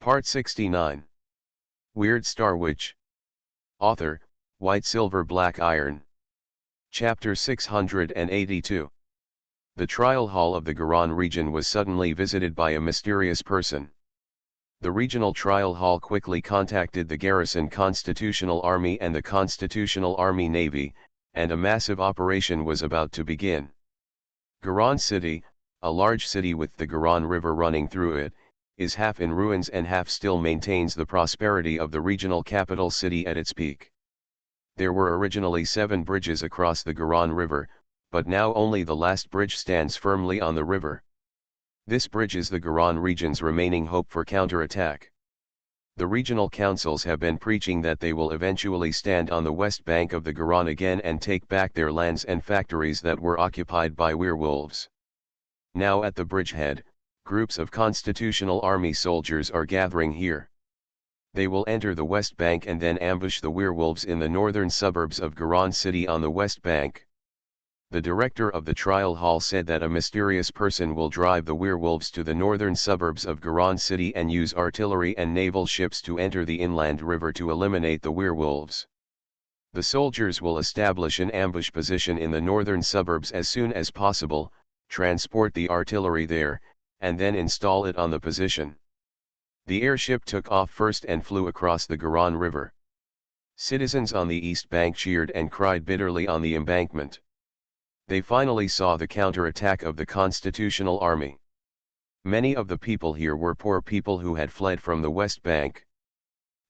Part 69. Weird Star Witch. Author, White Silver Black Iron. Chapter 682. The trial hall of the Garan region was suddenly visited by a mysterious person. The regional trial hall quickly contacted the garrison Constitutional Army and the Constitutional Army Navy, and a massive operation was about to begin. Garan City, a large city with the Garan River running through it, is half in ruins and half still maintains the prosperity of the regional capital city at its peak. There were originally 7 bridges across the Garan River, but now only the last bridge stands firmly on the river. This bridge is the Garan region's remaining hope for counterattack. The regional councils have been preaching that they will eventually stand on the west bank of the Garan again and take back their lands and factories that were occupied by werewolves. Now at the bridgehead, groups of Constitutional Army soldiers are gathering here. They will enter the west bank and then ambush the werewolves in the northern suburbs of Garan City on the west bank. The director of the trial hall said that a mysterious person will drive the werewolves to the northern suburbs of Garan City and use artillery and naval ships to enter the inland river to eliminate the werewolves. The soldiers will establish an ambush position in the northern suburbs as soon as possible, transport the artillery there, and then install it on the position. The airship took off first and flew across the Garan River. Citizens on the east bank cheered and cried bitterly on the embankment. They finally saw the counterattack of the Constitutional Army. Many of the people here were poor people who had fled from the west bank.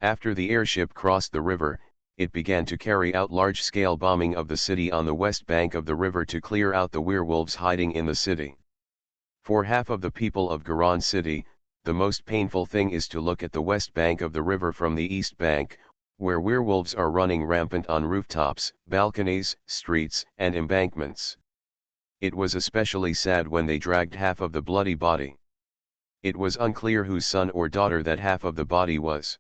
After the airship crossed the river, it began to carry out large-scale bombing of the city on the west bank of the river to clear out the werewolves hiding in the city. For half of the people of Garan City, the most painful thing is to look at the west bank of the river from the east bank, where werewolves are running rampant on rooftops, balconies, streets, and embankments. It was especially sad when they dragged half of the bloody body. It was unclear whose son or daughter that half of the body was.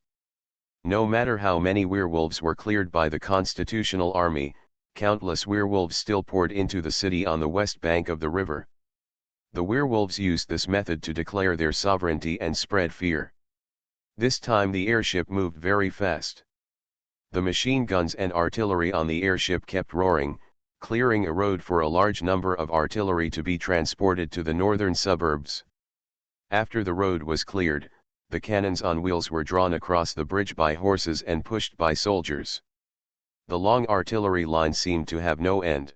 No matter how many werewolves were cleared by the Constitutional Army, countless werewolves still poured into the city on the west bank of the river. The werewolves used this method to declare their sovereignty and spread fear. This time the airship moved very fast. The machine guns and artillery on the airship kept roaring, clearing a road for a large number of artillery to be transported to the northern suburbs. After the road was cleared, the cannons on wheels were drawn across the bridge by horses and pushed by soldiers. The long artillery line seemed to have no end.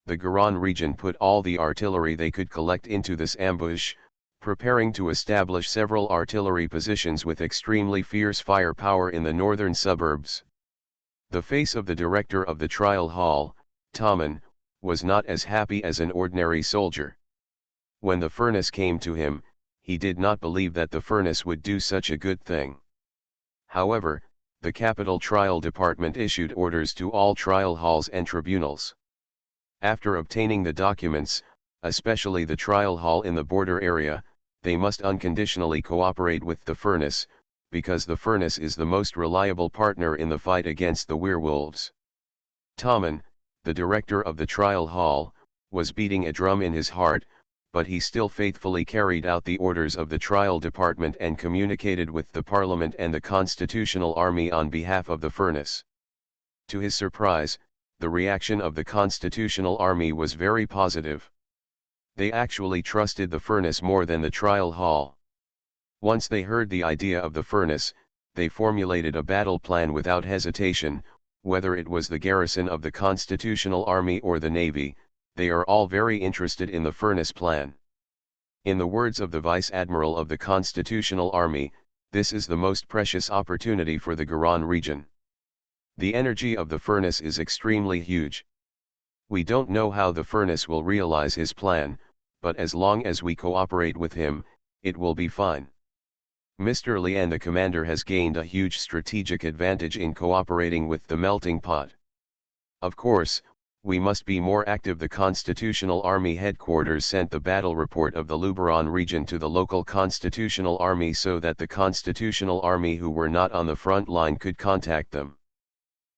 The Garan region put all the artillery they could collect into this ambush, preparing to establish several artillery positions with extremely fierce firepower in the northern suburbs. The face of the director of the trial hall, Xuanhuan, was not as happy as an ordinary soldier. When the furnace came to him, he did not believe that the furnace would do such a good thing. However, the capital trial department issued orders to all trial halls and tribunals. After obtaining the documents, especially the trial hall in the border area, they must unconditionally cooperate with the furnace, because the furnace is the most reliable partner in the fight against the werewolves. Xuanhuan, the director of the trial hall, was beating a drum in his heart, but he still faithfully carried out the orders of the trial department and communicated with the parliament and the Constitutional Army on behalf of the furnace. To his surprise, the reaction of the Constitutional Army was very positive. They actually trusted the furnace more than the trial hall. Once they heard the idea of the furnace, they formulated a battle plan without hesitation. Whether it was the garrison of the Constitutional Army or the Navy, they are all very interested in the furnace plan. In the words of the Vice Admiral of the Constitutional Army, this is the most precious opportunity for the Garan region. The energy of the furnace is extremely huge. We don't know how the furnace will realize his plan, but as long as we cooperate with him, it will be fine. Mr. Lian, the commander, has gained a huge strategic advantage in cooperating with the melting pot. Of course, we must be more active. The Constitutional Army headquarters sent the battle report of the Luberon region to the local Constitutional Army so that the Constitutional Army who were not on the front line could contact them.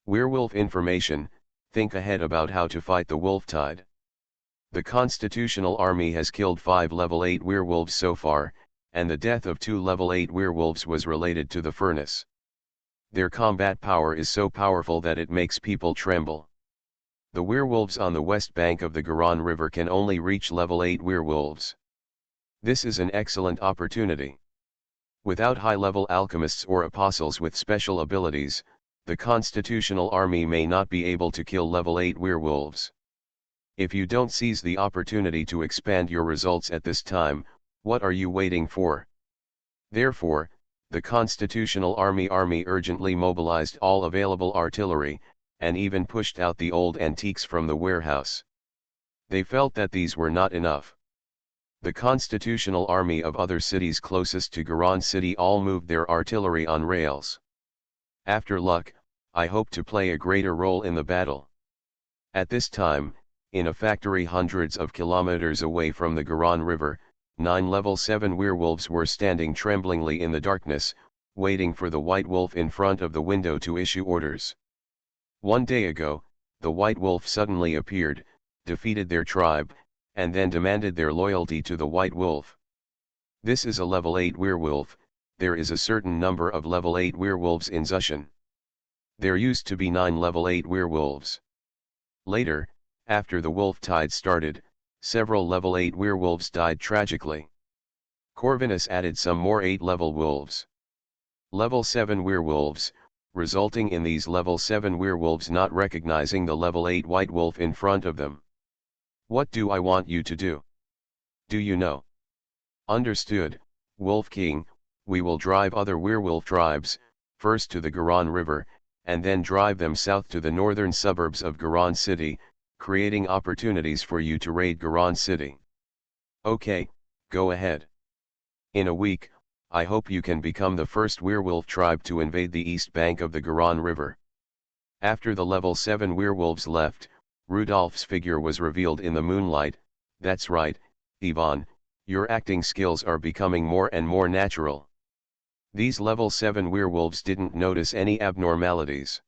Werewolf information: think ahead about how to fight the wolf tide. The Constitutional Army has killed 5 level 8 werewolves so far, and the death of 2 level 8 werewolves was related to the furnace. Their combat power is so powerful that it makes people tremble. The werewolves on the west bank of the Garonne River can only reach level 8 werewolves. This is an excellent opportunity. Without high-level alchemists or apostles with special abilities, the constitutional army may not be able to kill level 8 werewolves. If you don't seize the opportunity to expand your results at this time, what are you waiting for? Therefore, the constitutional army urgently mobilized all available artillery, and even pushed out the old antiques from the warehouse. They felt that these were not enough. The constitutional army of other cities closest to Garonne City all moved their artillery on rails. After luck, I hope to play a greater role in the battle. At this time, in a factory hundreds of kilometers away from the Garonne River, 9 level 7 werewolves were standing tremblingly in the darkness, waiting for the white wolf in front of the window to issue orders. One day ago, the white wolf suddenly appeared, defeated their tribe, and then demanded their loyalty to the white wolf. This is a level 8 werewolf. There is a certain number of level 8 werewolves in Xuanhuan. There used to be 9 level 8 werewolves. Later, after the wolf tide started, several level 8 werewolves died tragically. Corvinus added some more 8 level wolves. Level 7 werewolves, resulting in these level 7 werewolves not recognizing the level 8 white wolf in front of them. What do I want you to do? Do you know? Understood, Wolf King. We will drive other werewolf tribes, first to the Garonne River, and then drive them south to the northern suburbs of Garonne City, creating opportunities for you to raid Garonne City. Okay, go ahead. In a week, I hope you can become the first werewolf tribe to invade the east bank of the Garonne River. After the level 7 werewolves left, Rudolph's figure was revealed in the moonlight. That's right, Ivan, your acting skills are becoming more and more natural. These level 7 werewolves didn't notice any abnormalities.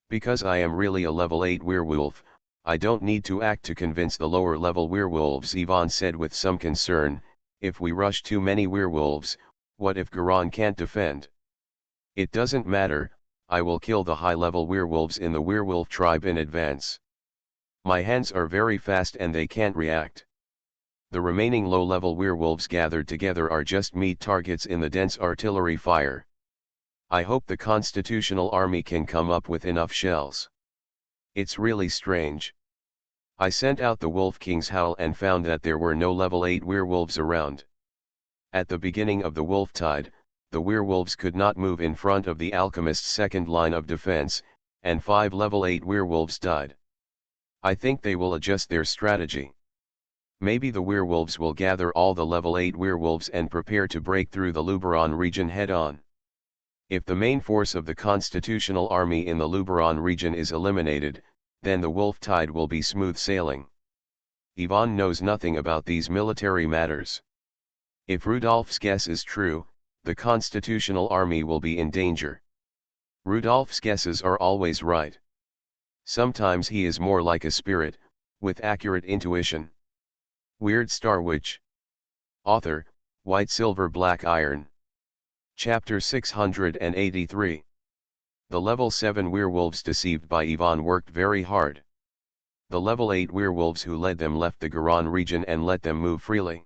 Because I am really a level 8 werewolf, I don't need to act to convince the lower level werewolves, Ivan said with some concern. If we rush too many werewolves, what if Garonne can't defend? It doesn't matter, I will kill the high level werewolves in the werewolf tribe in advance. My hands are very fast and they can't react. The remaining low-level werewolves gathered together are just meat targets in the dense artillery fire. I hope the constitutional army can come up with enough shells. It's really strange. I sent out the Wolf King's howl and found that there were no level 8 werewolves around. At the beginning of the wolf tide, the werewolves could not move in front of the alchemist's second line of defense, and 5 level 8 werewolves died. I think they will adjust their strategy. Maybe the werewolves will gather all the level 8 werewolves and prepare to break through the Luberon region head-on. If the main force of the constitutional army in the Luberon region is eliminated, then the wolf tide will be smooth sailing. Ivan knows nothing about these military matters. If Rudolph's guess is true, the constitutional army will be in danger. Rudolph's guesses are always right. Sometimes he is more like a spirit, with accurate intuition. Weird Star Witch. Author, White Silver Black Iron. Chapter 683. The level 7 werewolves deceived by Ivan worked very hard. The level 8 werewolves who led them left the Garonne region and let them move freely.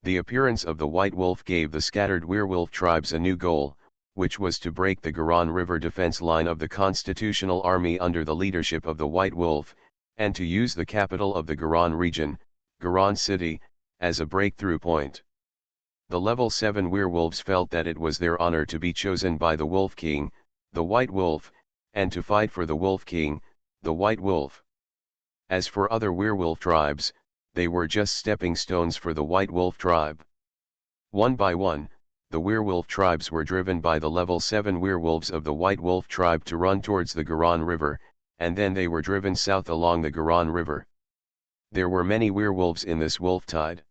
The appearance of the white wolf gave the scattered werewolf tribes a new goal, which was to break the Garonne River defense line of the constitutional army under the leadership of the white wolf, and to use the capital of the Garonne region, Garonne City, as a breakthrough point. The level 7 werewolves felt that it was their honor to be chosen by the Wolf King, the White Wolf, and to fight for the Wolf King, the White Wolf. As for other werewolf tribes, they were just stepping stones for the White Wolf tribe. One by one, the werewolf tribes were driven by the level 7 werewolves of the White Wolf tribe to run towards the Garonne River, and then they were driven south along the Garonne River. There were many werewolves in this wolf tide.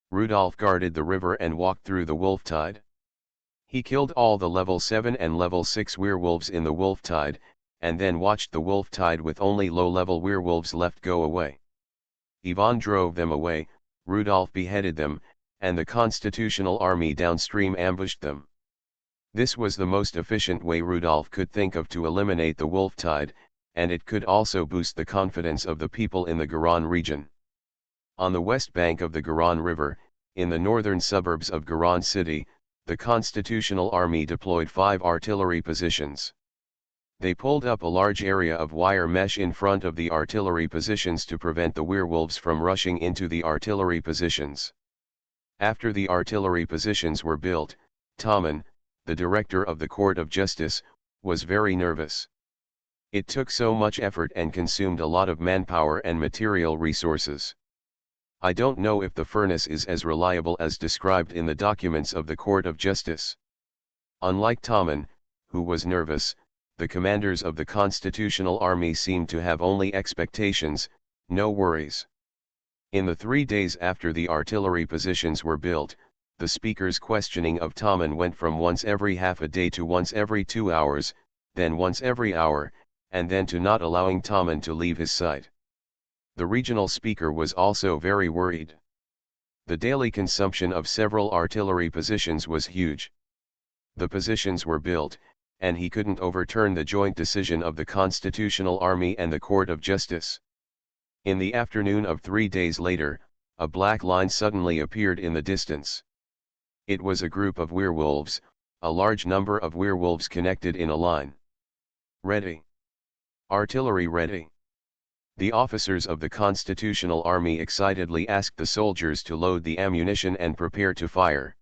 Rudolph guarded the river and walked through the wolf tide. He killed all the level 7 and level 6 werewolves in the wolf tide, and then watched the wolf tide with only low-level werewolves left go away. Ivan drove them away, Rudolph beheaded them, and the Constitutional Army downstream ambushed them. This was the most efficient way Rudolf could think of to eliminate the wolf tide, and it could also boost the confidence of the people in the Garonne region. On the west bank of the Garonne River, in the northern suburbs of Garonne City, the Constitutional Army deployed 5 artillery positions. They pulled up a large area of wire mesh in front of the artillery positions to prevent the werewolves from rushing into the artillery positions. After the artillery positions were built, Tommen, the director of the Court of Justice, was very nervous. It took so much effort and consumed a lot of manpower and material resources. I don't know if the furnace is as reliable as described in the documents of the Court of Justice. Unlike Tommen, who was nervous, the commanders of the Constitutional Army seemed to have only expectations, no worries. In the 3 days after the artillery positions were built, the speaker's questioning of Tommen went from once every half a day to once every 2 hours, then once every hour, and then to not allowing Tommen to leave his sight. The regional speaker was also very worried. The daily consumption of several artillery positions was huge. The positions were built, and he couldn't overturn the joint decision of the Constitutional Army and the Court of Justice. In the afternoon of 3 days later, a black line suddenly appeared in the distance. It was a group of werewolves, a large number of werewolves connected in a line. Ready. Artillery ready. The officers of the Constitutional Army excitedly asked the soldiers to load the ammunition and prepare to fire.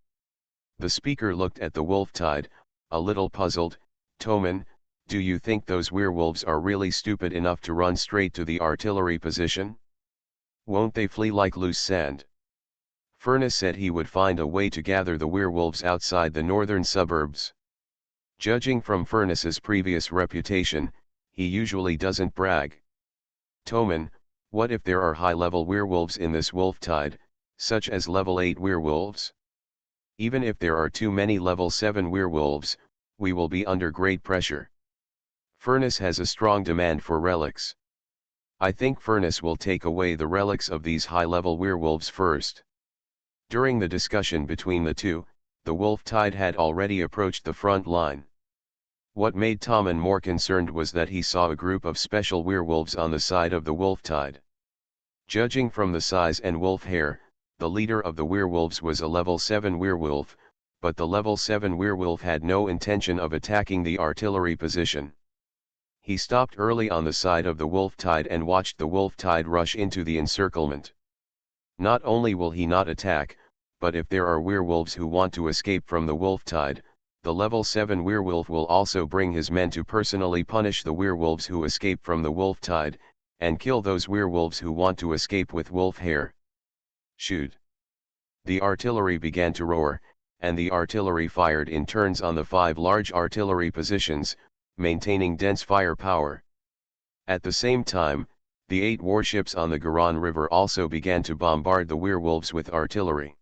The speaker looked at the wolf tide, a little puzzled. Tommen, do you think those werewolves are really stupid enough to run straight to the artillery position? Won't they flee like loose sand? Furness said he would find a way to gather the werewolves outside the northern suburbs. Judging from Furness's previous reputation, he usually doesn't brag. Tommen, what if there are high-level werewolves in this wolf tide, such as level 8 werewolves? Even if there are too many level 7 werewolves, we will be under great pressure. Furness has a strong demand for relics. I think Furness will take away the relics of these high-level werewolves first. During the discussion between the two, the wolf tide had already approached the front line. What made Tommen more concerned was that he saw a group of special werewolves on the side of the wolf tide. Judging from the size and wolf hair, the leader of the werewolves was a level 7 werewolf, but the level 7 werewolf had no intention of attacking the artillery position. He stopped early on the side of the wolf tide and watched the wolf tide rush into the encirclement. Not only will he not attack, but if there are werewolves who want to escape from the wolf tide, the level 7 werewolf will also bring his men to personally punish the werewolves who escape from the wolf tide, and kill those werewolves who want to escape with wolf hair. Shoot! The artillery began to roar, and the artillery fired in turns on the 5 large artillery positions, maintaining dense firepower. At the same time, the 8 warships on the Garonne River also began to bombard the werewolves with artillery.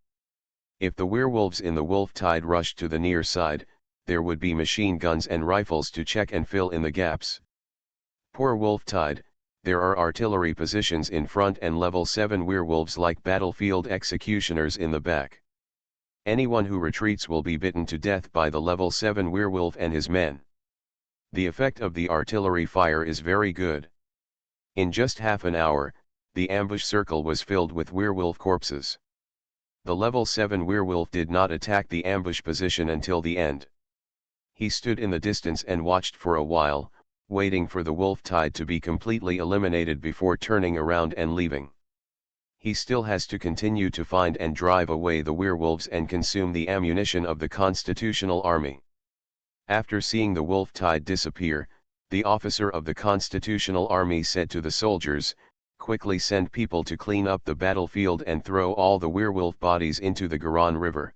If the werewolves in the wolf tide rushed to the near side, there would be machine guns and rifles to check and fill in the gaps. Poor wolf tide, there are artillery positions in front and level 7 werewolves like battlefield executioners in the back. Anyone who retreats will be bitten to death by the level 7 werewolf and his men. The effect of the artillery fire is very good. In just half an hour, the ambush circle was filled with werewolf corpses. The level 7 werewolf did not attack the ambush position until the end. He stood in the distance and watched for a while, waiting for the wolf tide to be completely eliminated before turning around and leaving. He still has to continue to find and drive away the werewolves and consume the ammunition of the Constitutional Army. After seeing the wolf tide disappear, the officer of the Constitutional Army said to the soldiers, "Quickly send people to clean up the battlefield and throw all the werewolf bodies into the Garonne River.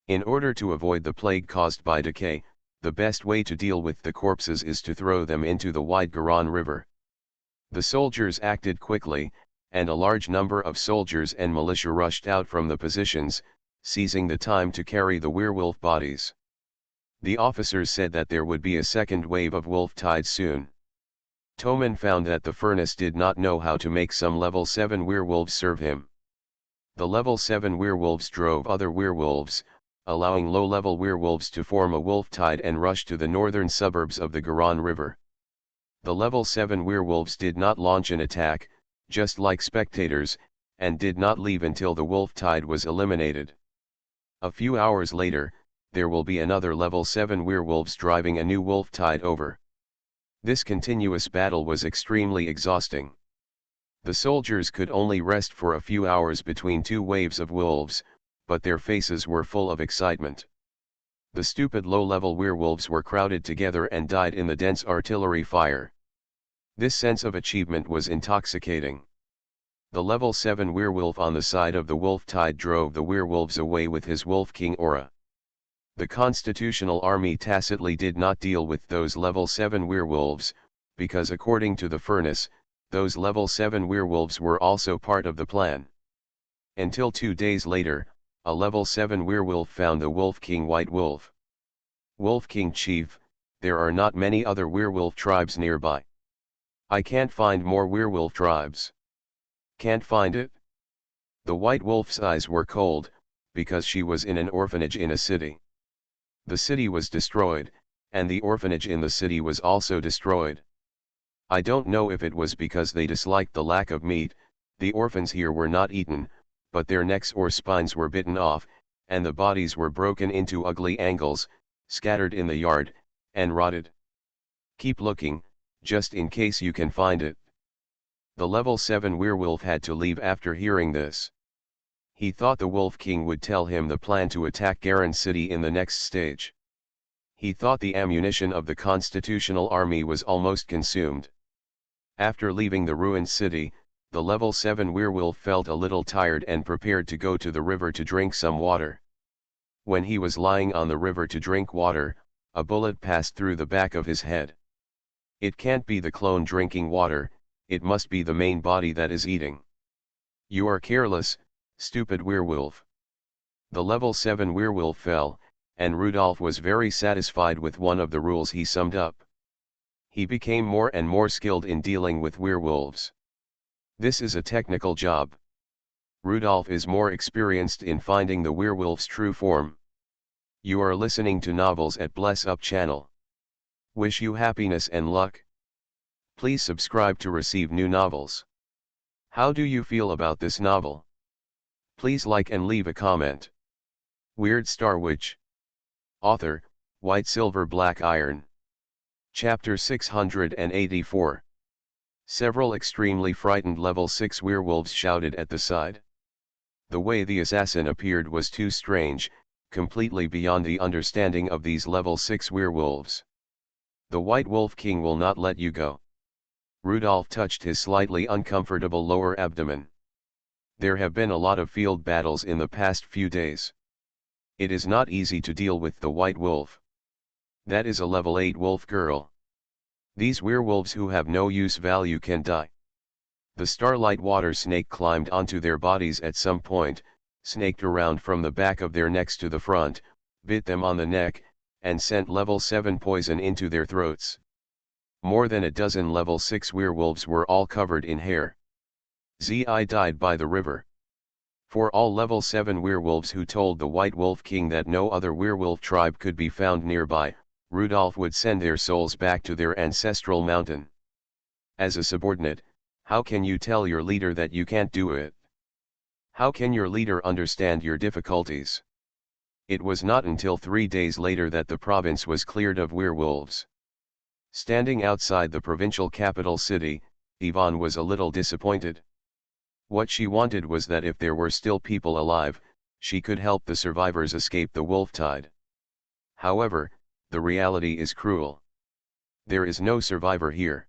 In order to avoid the plague caused by decay, the best way to deal with the corpses is to throw them into the wide Garonne River." The soldiers acted quickly, and a large number of soldiers and militia rushed out from the positions, seizing the time to carry the werewolf bodies. The officers said that there would be a second wave of wolf tide soon. Tommen found that the furnace did not know how to make some level 7 werewolves serve him. The level 7 werewolves drove other werewolves, allowing low-level werewolves to form a wolf tide and rush to the northern suburbs of the Garonne River. The level 7 werewolves did not launch an attack, just like spectators, and did not leave until the wolf tide was eliminated. A few hours later, there will be another level 7 werewolves driving a new wolf tide over. This continuous battle was extremely exhausting. The soldiers could only rest for a few hours between two waves of wolves, but their faces were full of excitement. The stupid low-level werewolves were crowded together and died in the dense artillery fire. This sense of achievement was intoxicating. The level 7 werewolf on the side of the wolf tide drove the werewolves away with his Wolf King aura. The Constitutional Army tacitly did not deal with those level 7 werewolves, because according to the furnace, those level 7 werewolves were also part of the plan. Until 2 days later, a level 7 werewolf found the Wolf King White Wolf. Wolf King Chief, there are not many other werewolf tribes nearby. I can't find more werewolf tribes. Can't find it? The White Wolf's eyes were cold, because she was in an orphanage in a city. The city was destroyed, and the orphanage in the city was also destroyed. I don't know if it was because they disliked the lack of meat, the orphans here were not eaten, but their necks or spines were bitten off, and the bodies were broken into ugly angles, scattered in the yard, and rotted. Keep looking, just in case you can find it. The level 7 werewolf had to leave after hearing this. He thought the Wolf King would tell him the plan to attack Garonne City in the next stage. He thought the ammunition of the Constitutional Army was almost consumed. After leaving the ruined city, the level 7 werewolf felt a little tired and prepared to go to the river to drink some water. When he was lying on the river to drink water, a bullet passed through the back of his head. It can't be the clone drinking water, it must be the main body that is eating. You are careless, stupid werewolf. The level 7 werewolf fell, and Rudolph was very satisfied with one of the rules he summed up. He became more and more skilled in dealing with werewolves. This is a technical job. Rudolph is more experienced in finding the werewolf's true form. You are listening to Novels at Bless Up channel. Wish you happiness and luck. Please subscribe to receive new novels. How do you feel about this novel? Please like and leave a comment. Weird Star Witch. Author, White Silver Black Iron. Chapter 684. Several extremely frightened level 6 werewolves shouted at the side. The way the assassin appeared was too strange, completely beyond the understanding of these level 6 werewolves. The White Wolf King will not let you go. Rudolph touched his slightly uncomfortable lower abdomen. There have been a lot of field battles in the past few days. It is not easy to deal with the White Wolf. That is a level 8 wolf girl. These werewolves who have no use value can die. The starlight water snake climbed onto their bodies at some point, snaked around from the back of their necks to the front, bit them on the neck, and sent level 7 poison into their throats. More than a dozen level 6 werewolves were all covered in hair. Zi died by the river. For all level 7 werewolves who told the White Wolf King that no other werewolf tribe could be found nearby, Rudolph would send their souls back to their ancestral mountain. As a subordinate, how can you tell your leader that you can't do it? How can your leader understand your difficulties? It was not until 3 days later that the province was cleared of werewolves. Standing outside the provincial capital city, Yvonne was a little disappointed. What she wanted was that if there were still people alive, she could help the survivors escape the wolf tide. However, the reality is cruel. There is no survivor here.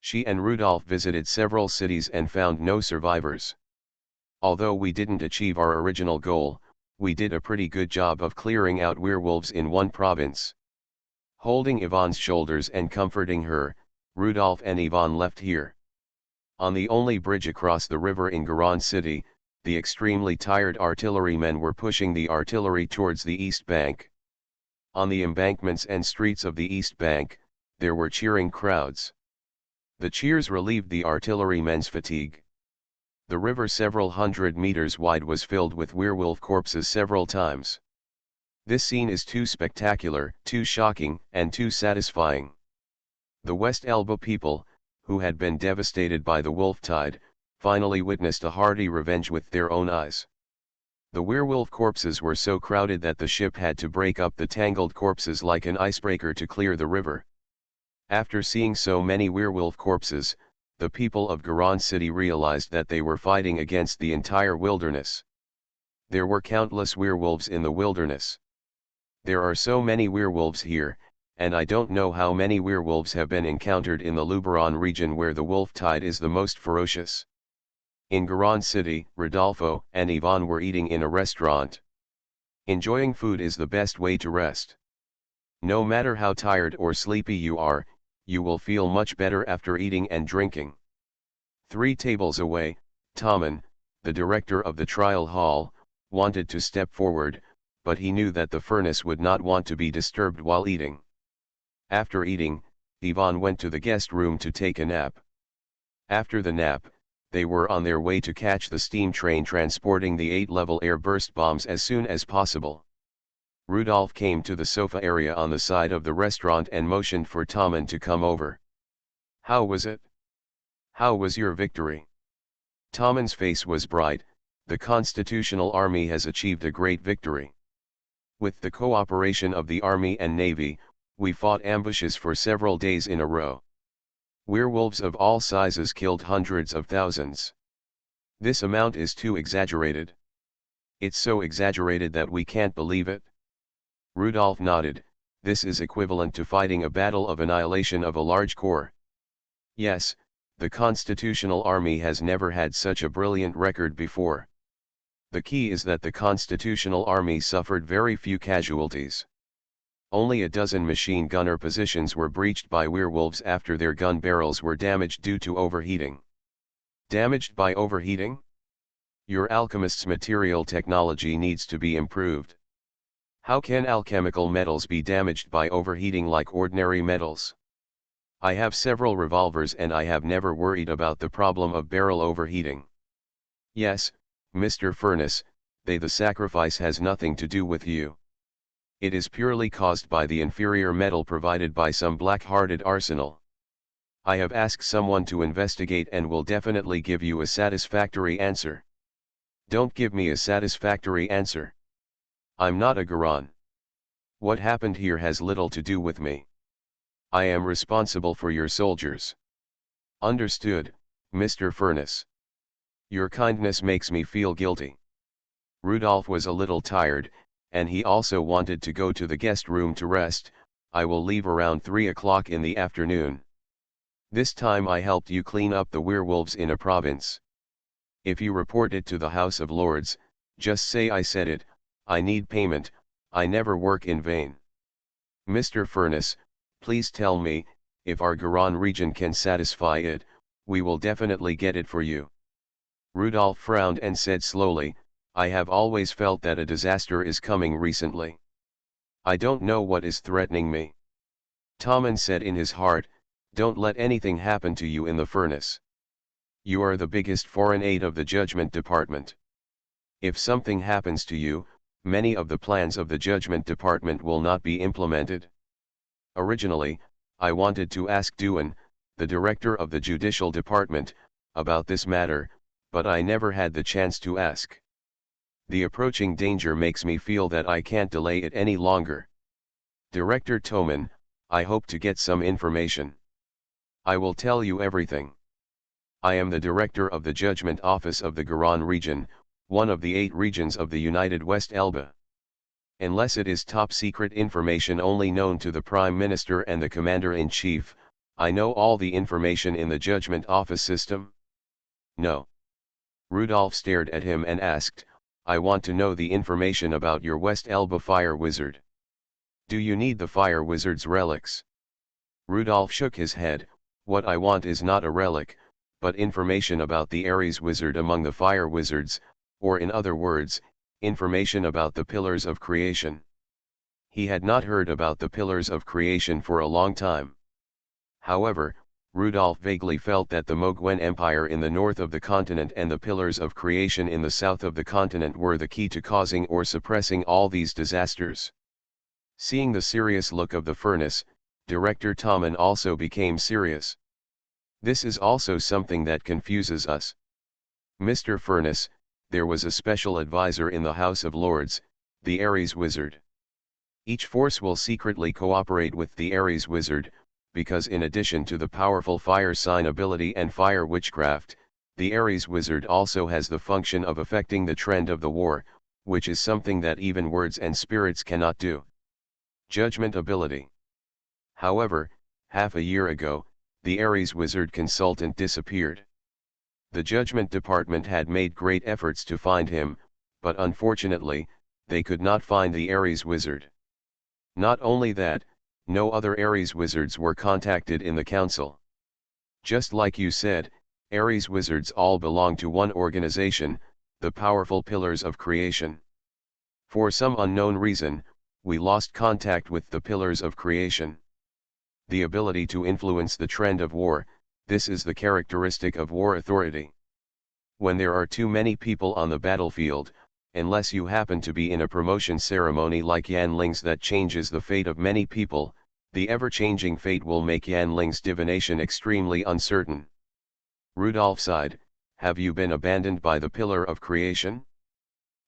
She and Rudolph visited several cities and found no survivors. Although we didn't achieve our original goal, we did a pretty good job of clearing out werewolves in one province. Holding Yvonne's shoulders and comforting her, Rudolph and Yvonne left here. On the only bridge across the river in Garonne City, the extremely tired artillerymen were pushing the artillery towards the east bank. On the embankments and streets of the east bank, there were cheering crowds. The cheers relieved the artillerymen's fatigue. The river several hundred meters wide was filled with werewolf corpses several times. This scene is too spectacular, too shocking, and too satisfying. The West Elba people, who had been devastated by the wolf tide, finally witnessed a hearty revenge with their own eyes. The werewolf corpses were so crowded that the ship had to break up the tangled corpses like an icebreaker to clear the river. After seeing so many werewolf corpses, the people of Garan City realized that they were fighting against the entire wilderness. There were countless werewolves in the wilderness. There are so many werewolves here, and I don't know how many werewolves have been encountered in the Luberon region where the wolf tide is the most ferocious. In Garan City, Rodolfo and Yvonne were eating in a restaurant. Enjoying food is the best way to rest. No matter how tired or sleepy you are, you will feel much better after eating and drinking. 3 tables away, Tommen, the director of the trial hall, wanted to step forward, but he knew that the furnace would not want to be disturbed while eating. After eating, Yvonne went to the guest room to take a nap. After the nap, they were on their way to catch the steam train transporting the 8-level air-burst bombs as soon as possible. Rudolph came to the sofa area on the side of the restaurant and motioned for Tommen to come over. "How was it? How was your victory?" Tommen's face was bright. "The Constitutional Army has achieved a great victory. With the cooperation of the Army and Navy, we fought ambushes for several days in a row. Werewolves of all sizes killed hundreds of thousands. This amount is too exaggerated. It's so exaggerated that we can't believe it." Rudolph nodded. "This is equivalent to fighting a battle of annihilation of a large corps. Yes, the Constitutional Army has never had such a brilliant record before. The key is that the Constitutional Army suffered very few casualties. Only a dozen machine gunner positions were breached by werewolves after their gun barrels were damaged due to overheating." Damaged by overheating? Your alchemist's material technology needs to be improved. How can alchemical metals be damaged by overheating like ordinary metals? I have several revolvers and I have never worried about the problem of barrel overheating. Yes, Mr. Furnace, the sacrifice has nothing to do with you. It is purely caused by the inferior metal provided by some black-hearted arsenal. I have asked someone to investigate and will definitely give you a satisfactory answer. Don't give me a satisfactory answer. I'm not a Garan. What happened here has little to do with me. I am responsible for your soldiers. Understood, Mr. Furnace. Your kindness makes me feel guilty." Rudolph was a little tired, and he also wanted to go to the guest room to rest. "I will leave around 3 o'clock in the afternoon. This time I helped you clean up the werewolves in a province. If you report it to the House of Lords, just say I said it. I need payment, I never work in vain. Mr. Furnace, please tell me, if our Garan region can satisfy it, we will definitely get it for you." Rudolph frowned and said slowly, "I have always felt that a disaster is coming recently. I don't know what is threatening me." Tommen said in his heart, "Don't let anything happen to you in the furnace. You are the biggest foreign aid of the Judgment Department. If something happens to you, many of the plans of the Judgment Department will not be implemented. Originally, I wanted to ask Duan, the director of the Judicial Department, about this matter, but I never had the chance to ask. The approaching danger makes me feel that I can't delay it any longer. Director Tommen, I hope to get some information. I will tell you everything. I am the director of the Judgment Office of the Garan region, one of the 8 regions of the United West Elba. Unless it is top secret information only known to the Prime Minister and the Commander-in-Chief, I know all the information in the Judgment Office system." "No." Rudolph stared at him and asked, "I want to know the information about your West Elba fire wizard. Do you need the fire wizard's relics?" Rudolph shook his head. "What I want is not a relic, but information about the Ares wizard among the fire wizards, or in other words, information about the pillars of creation." He had not heard about the pillars of creation for a long time. However, Rudolf vaguely felt that the Mogwen Empire in the north of the continent and the Pillars of Creation in the south of the continent were the key to causing or suppressing all these disasters. Seeing the serious look of the furnace, director Tommen also became serious. This is also something that confuses us. Mr. Furnace, there was a special advisor in the House of Lords, the Ares Wizard. Each force will secretly cooperate with the Ares Wizard, because in addition to the powerful fire sign ability and fire witchcraft, the Ares Wizard also has the function of affecting the trend of the war, which is something that even words and spirits cannot do. Judgment ability. However, half a year ago, the Ares Wizard consultant disappeared. The Judgment Department had made great efforts to find him, but unfortunately, they could not find the Ares Wizard. Not only that, no other Ares Wizards were contacted in the council. Just like you said, Ares Wizards all belong to one organization, the powerful Pillars of Creation. For some unknown reason, we lost contact with the Pillars of Creation. The ability to influence the trend of war, this is the characteristic of war authority. When there are too many people on the battlefield, unless you happen to be in a promotion ceremony like Yanling's that changes the fate of many people, the ever-changing fate will make Yanling's divination extremely uncertain. Rudolf sighed, have you been abandoned by the Pillar of Creation?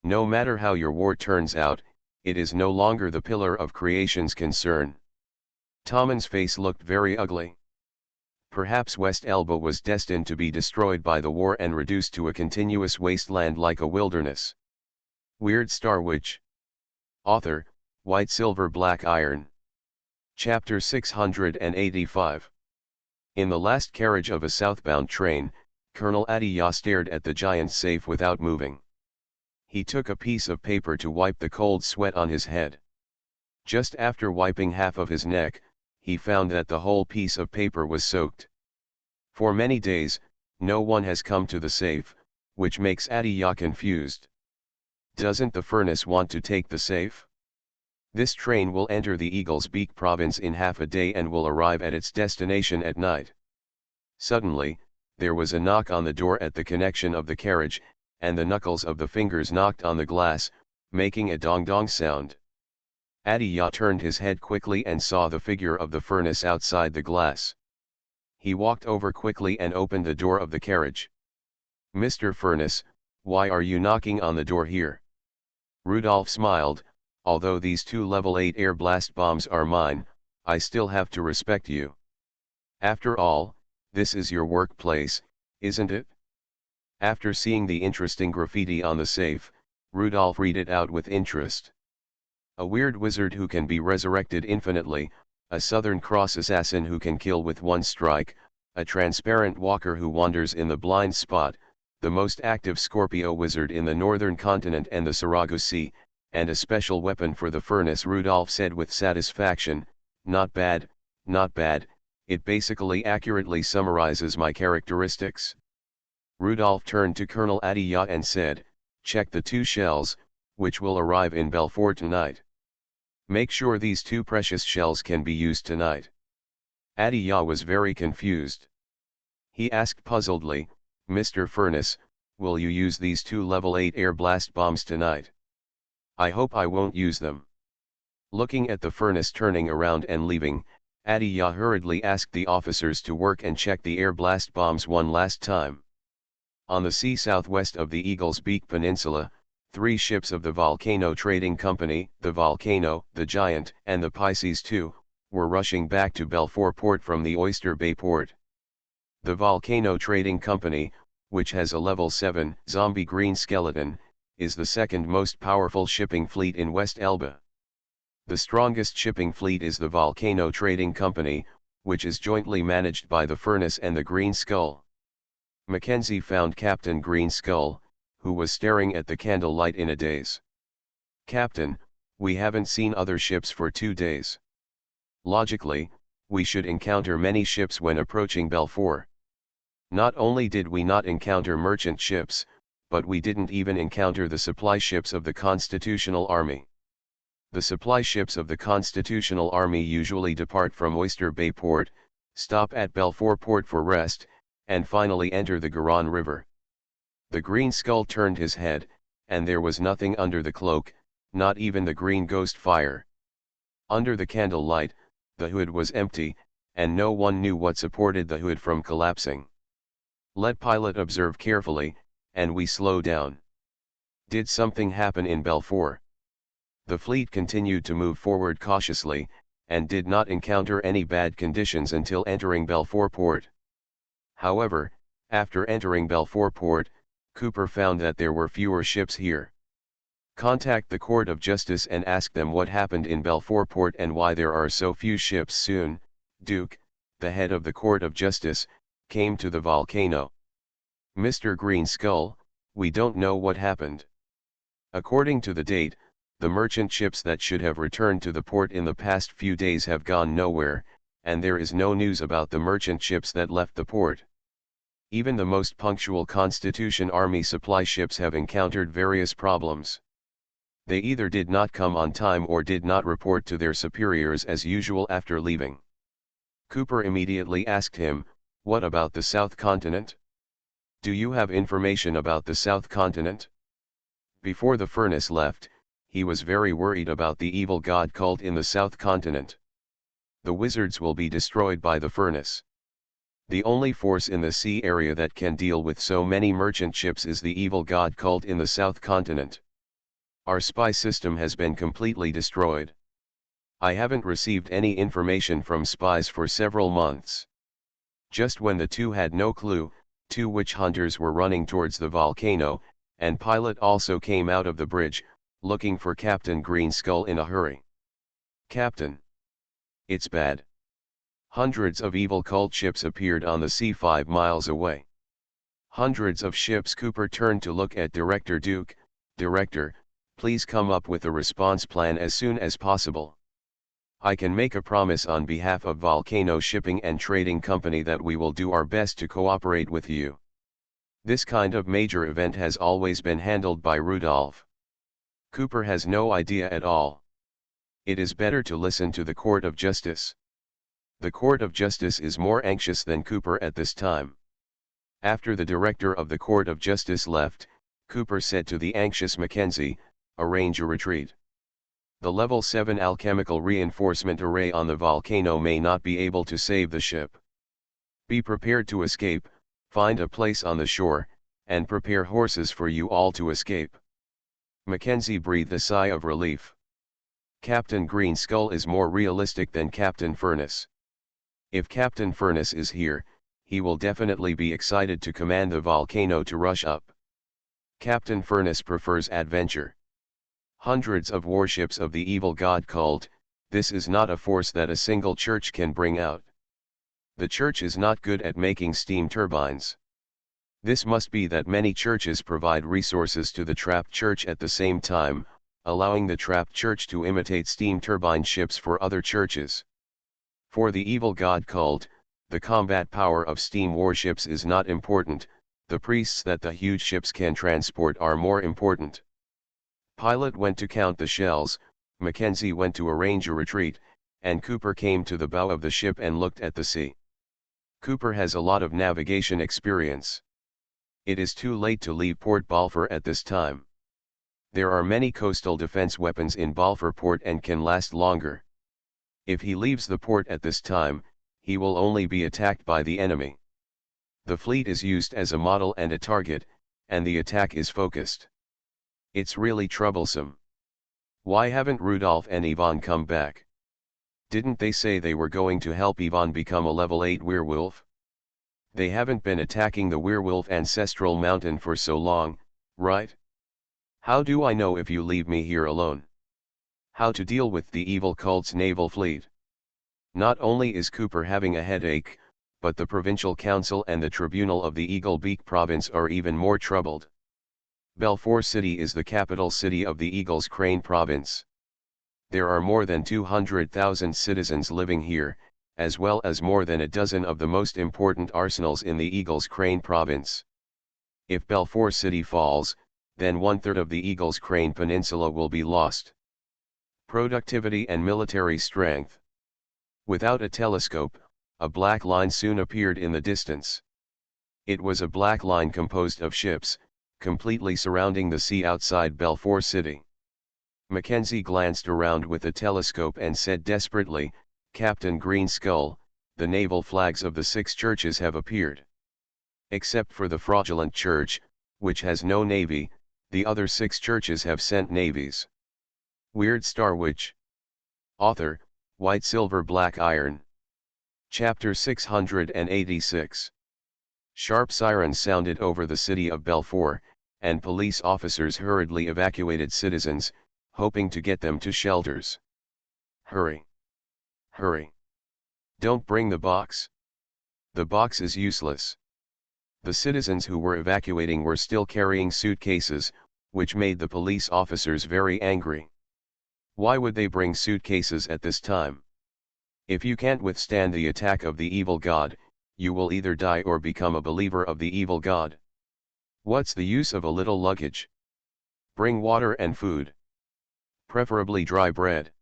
No matter how your war turns out, it is no longer the Pillar of Creation's concern. Tommen's face looked very ugly. Perhaps West Elba was destined to be destroyed by the war and reduced to a continuous wasteland like a wilderness. Weird Star Witch. Author, White Silver Black Iron. Chapter 685. In the last carriage of a southbound train, Colonel Adiya stared at the giant safe without moving. He took a piece of paper to wipe the cold sweat on his head. Just after wiping half of his neck, he found that the whole piece of paper was soaked. For many days, no one has come to the safe, which makes Adiya confused. Doesn't the furnace want to take the safe? This train will enter the Eagle's Beak province in half a day and will arrive at its destination at night. Suddenly, there was a knock on the door at the connection of the carriage, and the knuckles of the fingers knocked on the glass, making a dong-dong sound. Adiya turned his head quickly and saw the figure of the furnace outside the glass. He walked over quickly and opened the door of the carriage. Mr. Furnace, why are you knocking on the door here? Rudolf smiled, although these two level 8 air blast bombs are mine, I still have to respect you. After all, this is your workplace, isn't it? After seeing the interesting graffiti on the safe, Rudolf read it out with interest. A weird wizard who can be resurrected infinitely, a Southern Cross assassin who can kill with one strike, a transparent walker who wanders in the blind spot, the most active Scorpio wizard in the northern continent and the Sarago Sea, and a special weapon for the furnace. Rudolf said with satisfaction, not bad, not bad, it basically accurately summarizes my characteristics. Rudolf turned to Colonel Adiya and said, check the 2 shells, which will arrive in Belfort tonight. Make sure these 2 precious shells can be used tonight. Adiya was very confused. He asked puzzledly, Mr. Furnace, will you use these 2 level 8 air blast bombs tonight? I hope I won't use them. Looking at the furnace turning around and leaving, Adiya hurriedly asked the officers to work and check the air blast bombs one last time. On the sea southwest of the Eagle's Beak Peninsula, 3 ships of the Volcano Trading Company, the Volcano, the Giant, and the Pisces II, were rushing back to Belfort port from the Oyster Bay port. The Volcano Trading Company, which has a level 7 zombie green skeleton, is the second most powerful shipping fleet in West Elba. The strongest shipping fleet is the Volcano Trading Company, which is jointly managed by the Furnace and the Green Skull. Mackenzie found Captain Green Skull, who was staring at the candlelight in a daze. Captain, we haven't seen other ships for 2 days. Logically, we should encounter many ships when approaching Belfort. Not only did we not encounter merchant ships, but we didn't even encounter the supply ships of the Constitutional Army. The supply ships of the Constitutional Army usually depart from Oyster Bay Port, stop at Belfort Port for rest, and finally enter the Garonne River. The Green Skull turned his head, and there was nothing under the cloak, not even the green ghost fire. Under the candle light, the hood was empty, and no one knew what supported the hood from collapsing. Let pilot observe carefully, and we slow down. Did something happen in Belfort? The fleet continued to move forward cautiously, and did not encounter any bad conditions until entering Belfort Port. However, after entering Belfort Port, Cooper found that there were fewer ships here. Contact the Court of Justice and ask them what happened in Belfort Port and why there are so few ships. Soon, Duke, the head of the Court of Justice, came to the volcano. Mr. Green Skull, we don't know what happened. According to the date, the merchant ships that should have returned to the port in the past few days have gone nowhere, and there is no news about the merchant ships that left the port. Even the most punctual Constitution Army supply ships have encountered various problems. They either did not come on time or did not report to their superiors as usual after leaving. Cooper immediately asked him, "What about the South Continent? Do you have information about the South Continent?" Before the Furnace left, he was very worried about the evil god cult in the South Continent. The wizards will be destroyed by the Furnace. The only force in the sea area that can deal with so many merchant ships is the evil god cult in the South Continent. Our spy system has been completely destroyed. I haven't received any information from spies for several months. Just when the two had no clue, two witch hunters were running towards the volcano, and pilot also came out of the bridge, looking for Captain Green Skull in a hurry. "Captain. It's bad. Hundreds of evil cult ships appeared on the sea 5 miles away." Hundreds of ships. Cooper turned to look at Director Duke. "Director, please come up with a response plan as soon as possible. I can make a promise on behalf of Volcano Shipping and Trading Company that we will do our best to cooperate with you. This kind of major event has always been handled by Rudolph." Cooper has no idea at all. It is better to listen to the Court of Justice. The Court of Justice is more anxious than Cooper at this time. After the director of the Court of Justice left, Cooper said to the anxious Mackenzie, "Arrange a retreat. The Level 7 alchemical reinforcement array on the volcano may not be able to save the ship. Be prepared to escape, find a place on the shore, and prepare horses for you all to escape." Mackenzie breathed a sigh of relief. Captain Green Skull is more realistic than Captain Furnace. If Captain Furnace is here, he will definitely be excited to command the volcano to rush up. Captain Furnace prefers adventure. Hundreds of warships of the evil god cult, this is not a force that a single church can bring out. The church is not good at making steam turbines. This must be that many churches provide resources to the trapped church at the same time, allowing the trapped church to imitate steam turbine ships for other churches. For the evil god cult, the combat power of steam warships is not important, the priests that the huge ships can transport are more important. Pilot went to count the shells, Mackenzie went to arrange a retreat, and Cooper came to the bow of the ship and looked at the sea. Cooper has a lot of navigation experience. It is too late to leave Port Balfour at this time. There are many coastal defense weapons in Balfour Port and can last longer. If he leaves the port at this time, he will only be attacked by the enemy. The fleet is used as a model and a target, and the attack is focused. It's really troublesome. Why haven't Rudolph and Yvonne come back? Didn't they say they were going to help Yvonne become a level 8 werewolf? They haven't been attacking the werewolf ancestral mountain for so long, right? How do I know if you leave me here alone? How to deal with the evil cult's naval fleet? Not only is Cooper having a headache, but the Provincial Council and the Tribunal of the Eagle Beak Province are even more troubled. Belfort City is the capital city of the Eagle's Crane Province. There are more than 200,000 citizens living here, as well as more than a dozen of the most important arsenals in the Eagle's Crane Province. If Belfort City falls, then 1/3 of the Eagle's Crane Peninsula will be lost. Productivity and military strength. Without a telescope, A black line soon appeared in the distance. It was a black line composed of ships, completely surrounding the sea outside Belfort City. Mackenzie glanced around with a telescope and said desperately, "Captain Greenskull, the naval flags of the 6 churches have appeared. Except for the fraudulent church, which has no navy, the other 6 churches have sent navies." Weird Star Witch. Author, White Silver Black Iron. Chapter 686. Sharp sirens sounded over the city of Belfort, and police officers hurriedly evacuated citizens, hoping to get them to shelters. "Hurry! Hurry! Don't bring the box. The box is useless." The citizens who were evacuating were still carrying suitcases, which made the police officers very angry. Why would they bring suitcases at this time? If you can't withstand the attack of the evil god, you will either die or become a believer of the evil god. What's the use of a little luggage? Bring water and food. Preferably dry bread.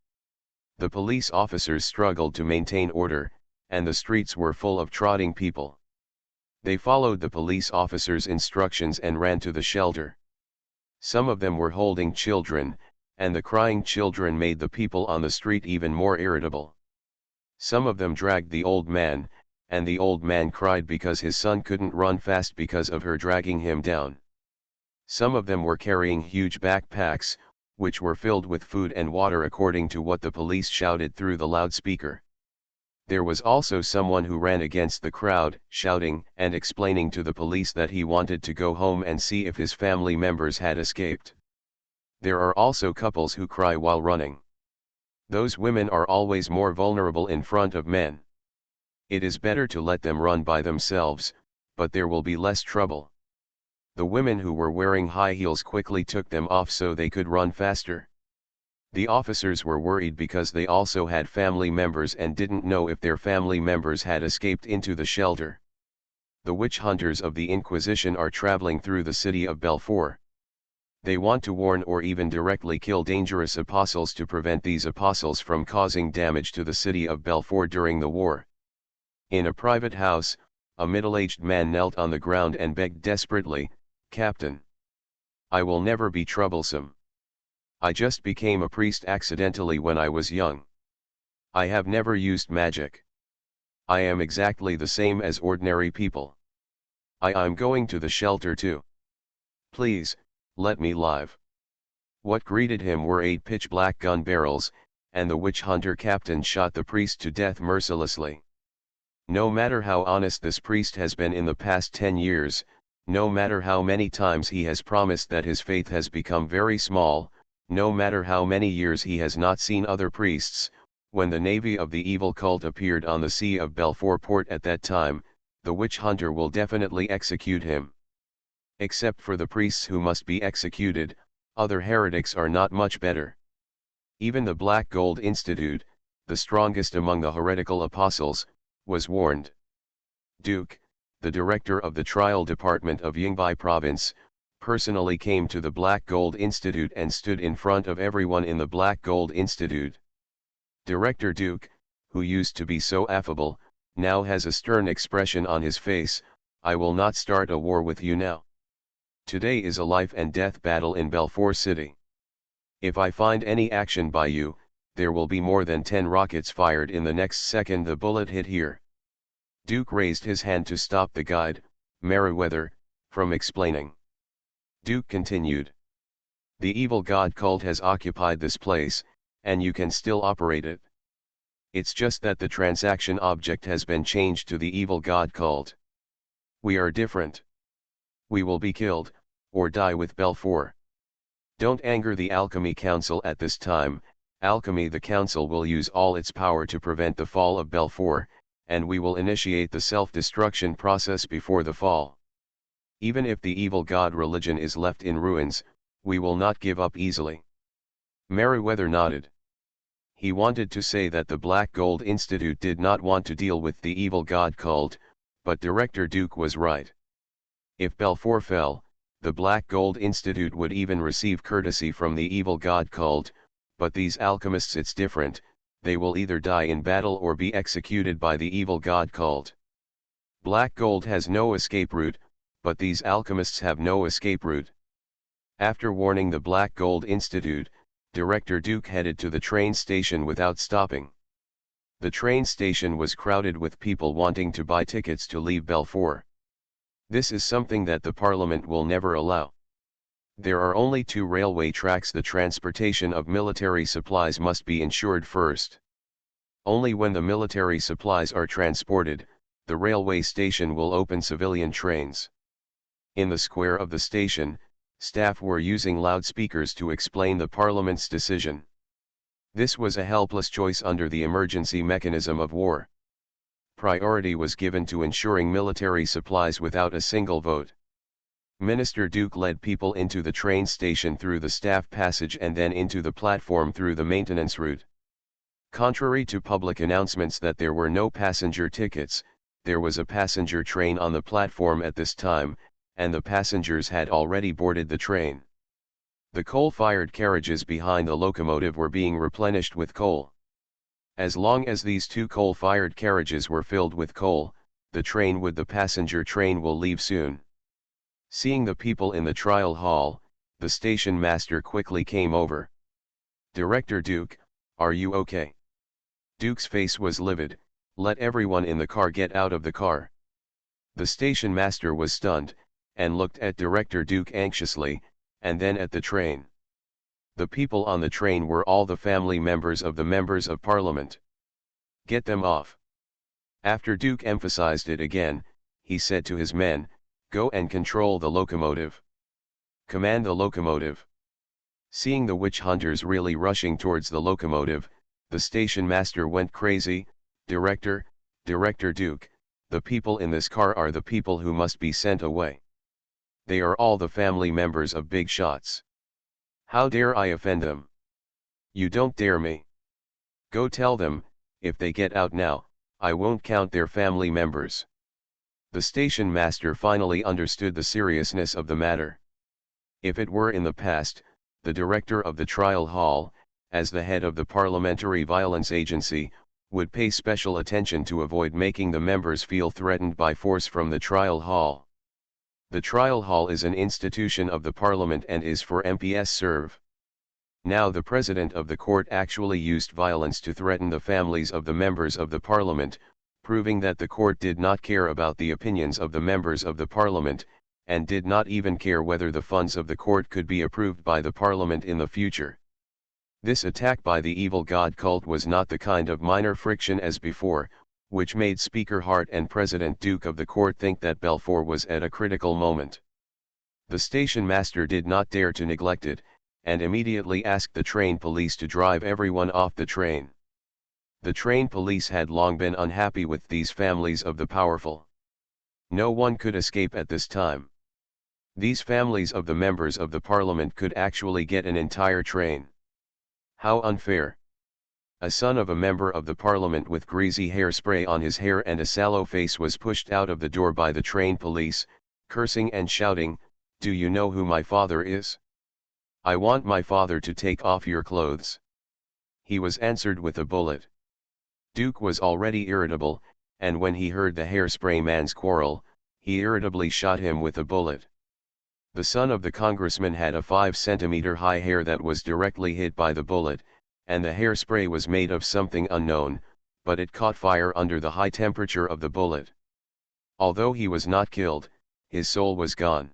The police officers struggled to maintain order, and the streets were full of trotting people. They followed the police officers' instructions and ran to the shelter. Some of them were holding children, and the crying children made the people on the street even more irritable. Some of them dragged the old man, and the old man cried because his son couldn't run fast because of her dragging him down. Some of them were carrying huge backpacks, which were filled with food and water according to what the police shouted through the loudspeaker. There was also someone who ran against the crowd, shouting and explaining to the police that he wanted to go home and see if his family members had escaped. There are also couples who cry while running. Those women are always more vulnerable in front of men. It is better to let them run by themselves, but there will be less trouble. The women who were wearing high heels quickly took them off so they could run faster. The officers were worried because they also had family members and didn't know if their family members had escaped into the shelter. The witch hunters of the Inquisition are traveling through the city of Belfort. They want to warn or even directly kill dangerous apostles to prevent these apostles from causing damage to the city of Belfort during the war. In a private house, a middle-aged man knelt on the ground and begged desperately, "Captain, I will never be troublesome. I just became a priest accidentally when I was young. I have never used magic. I am exactly the same as ordinary people. I'm going to the shelter too. Please, let me live." What greeted him were 8 pitch-black gun barrels, and the witch hunter captain shot the priest to death mercilessly. No matter how honest this priest has been in the past 10 years, no matter how many times he has promised that his faith has become very small, no matter how many years he has not seen other priests, when the navy of the evil cult appeared on the Sea of Belfort port at that time, the witch hunter will definitely execute him. Except for the priests who must be executed, other heretics are not much better. Even the Black Gold Institute, the strongest among the heretical apostles, was warned. Duke, the director of the trial department of Yingbai province, personally came to the Black Gold Institute and stood in front of everyone in the Black Gold Institute. Director Duke, who used to be so affable, now has a stern expression on his face. "I will not start a war with you now. Today is a life and death battle in Belfort City. If I find any action by you, there will be more than 10 rockets fired in the next second the bullet hit here." Duke raised his hand to stop the guide, Meriwether, from explaining. Duke continued. "The evil god cult has occupied this place, and you can still operate it. It's just that the transaction object has been changed to the evil god cult. We are different. We will be killed, or die with Belfort. Don't anger the Alchemy Council at this time. Alchemy the Council will use all its power to prevent the fall of Belfort, and we will initiate the self-destruction process before the fall. Even if the evil god religion is left in ruins, we will not give up easily." Meriwether nodded. He wanted to say that the Black Gold Institute did not want to deal with the evil god cult, but Director Duke was right. If Belfort fell, the Black Gold Institute would even receive courtesy from the evil god cult, but these alchemists, it's different. they will either die in battle or be executed by the evil god cult. Black gold has no escape route, but these alchemists have no escape route. After warning the Black Gold Institute, Director Duke headed to the train station without stopping. The train station was crowded with people wanting to buy tickets to leave Belfort. This is something that the Parliament will never allow. There are only 2 railway tracks. The transportation of military supplies must be ensured first. Only when the military supplies are transported, the railway station will open civilian trains. In the square of the station, staff were using loudspeakers to explain the Parliament's decision. This was a helpless choice under the emergency mechanism of war. Priority was given to ensuring military supplies without a single vote. Minister Duke led people into the train station through the staff passage and then into the platform through the maintenance route. Contrary to public announcements that there were no passenger tickets, there was a passenger train on the platform at this time, and the passengers had already boarded the train. The coal-fired carriages behind the locomotive were being replenished with coal. As long as these 2 coal-fired carriages were filled with coal, the passenger train will leave soon. Seeing the people in the trial hall, the station master quickly came over. "Director Duke, are you okay?" Duke's face was livid. "Let everyone in the car get out of the car." The station master was stunned, and looked at Director Duke anxiously, and then at the train. The people on the train were all the family members of the members of Parliament. "Get them off." After Duke emphasized it again, he said to his men, "Go and control the locomotive. Command the locomotive." Seeing the witch hunters really rushing towards the locomotive, the station master went crazy. Director Duke, the people in this car are the people who must be sent away. They are all the family members of big shots. How dare I offend them? You don't dare me. Go tell them, if they get out now, I won't count their family members." The station master finally understood the seriousness of the matter. If it were in the past, the director of the trial hall, as the head of the Parliamentary Violence Agency, would pay special attention to avoid making the members feel threatened by force from the trial hall. The trial hall is an institution of the Parliament and is for MPs serve. Now the President of the court actually used violence to threaten the families of the members of the Parliament, proving that the court did not care about the opinions of the members of the Parliament, and did not even care whether the funds of the court could be approved by the Parliament in the future. This attack by the evil god cult was not the kind of minor friction as before, which made Speaker Hart and President Duke of the court think that Belfort was at a critical moment. The station master did not dare to neglect it, and immediately asked the train police to drive everyone off the train. The train police had long been unhappy with these families of the powerful. No one could escape at this time. These families of the members of the Parliament could actually get an entire train. How unfair! A son of a member of the Parliament with greasy hairspray on his hair and a sallow face was pushed out of the door by the train police, cursing and shouting, "Do you know who my father is? I want my father to take off your clothes." He was answered with a bullet. Duke was already irritable, and when he heard the hairspray man's quarrel, he irritably shot him with a bullet. The son of the congressman had a 5-centimeter high hair that was directly hit by the bullet, and the hairspray was made of something unknown, but it caught fire under the high temperature of the bullet. Although he was not killed, his soul was gone.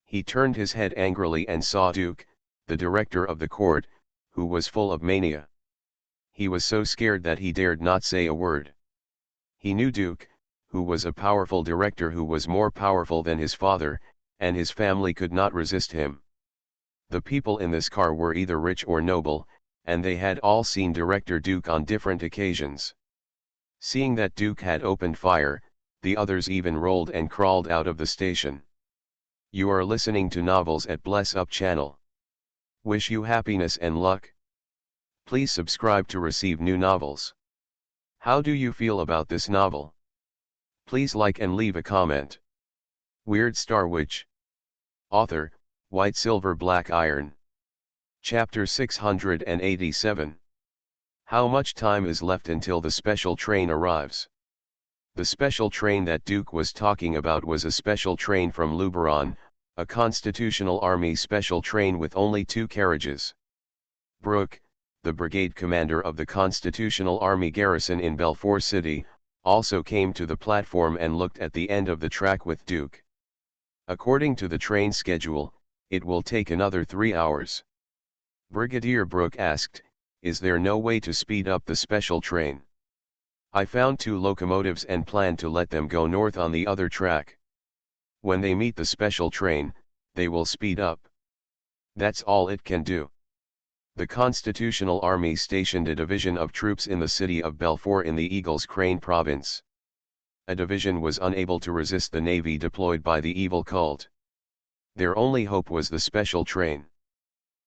He turned his head angrily and saw Duke, the director of the court, who was full of mania. He was so scared that he dared not say a word. He knew Duke, who was a powerful director who was more powerful than his father, and his family could not resist him. The people in this car were either rich or noble, and they had all seen Director Duke on different occasions. Seeing that Duke had opened fire, the others even rolled and crawled out of the station. You are listening to Novels at Bless Up channel. Wish you happiness and luck. Please subscribe to receive new novels. How do you feel about this novel? Please like and leave a comment. Weird Star Witch. Author, White Silver Black Iron. Chapter 687. How much time is left until the special train arrives? The special train that Duke was talking about was a special train from Luberon, a Constitutional Army special train with only 2 carriages. Brooke, the brigade commander of the Constitutional Army garrison in Belfour City, also came to the platform and looked at the end of the track with Duke. According to the train schedule, it will take another 3 hours. Brigadier Brooke asked, "Is there no way to speed up the special train? I found 2 locomotives and plan to let them go north on the other track. When they meet the special train, they will speed up. That's all it can do." The Constitutional Army stationed a division of troops in the city of Belfour in the Eagles Crane province. A division was unable to resist the navy deployed by the evil cult. Their only hope was the special train.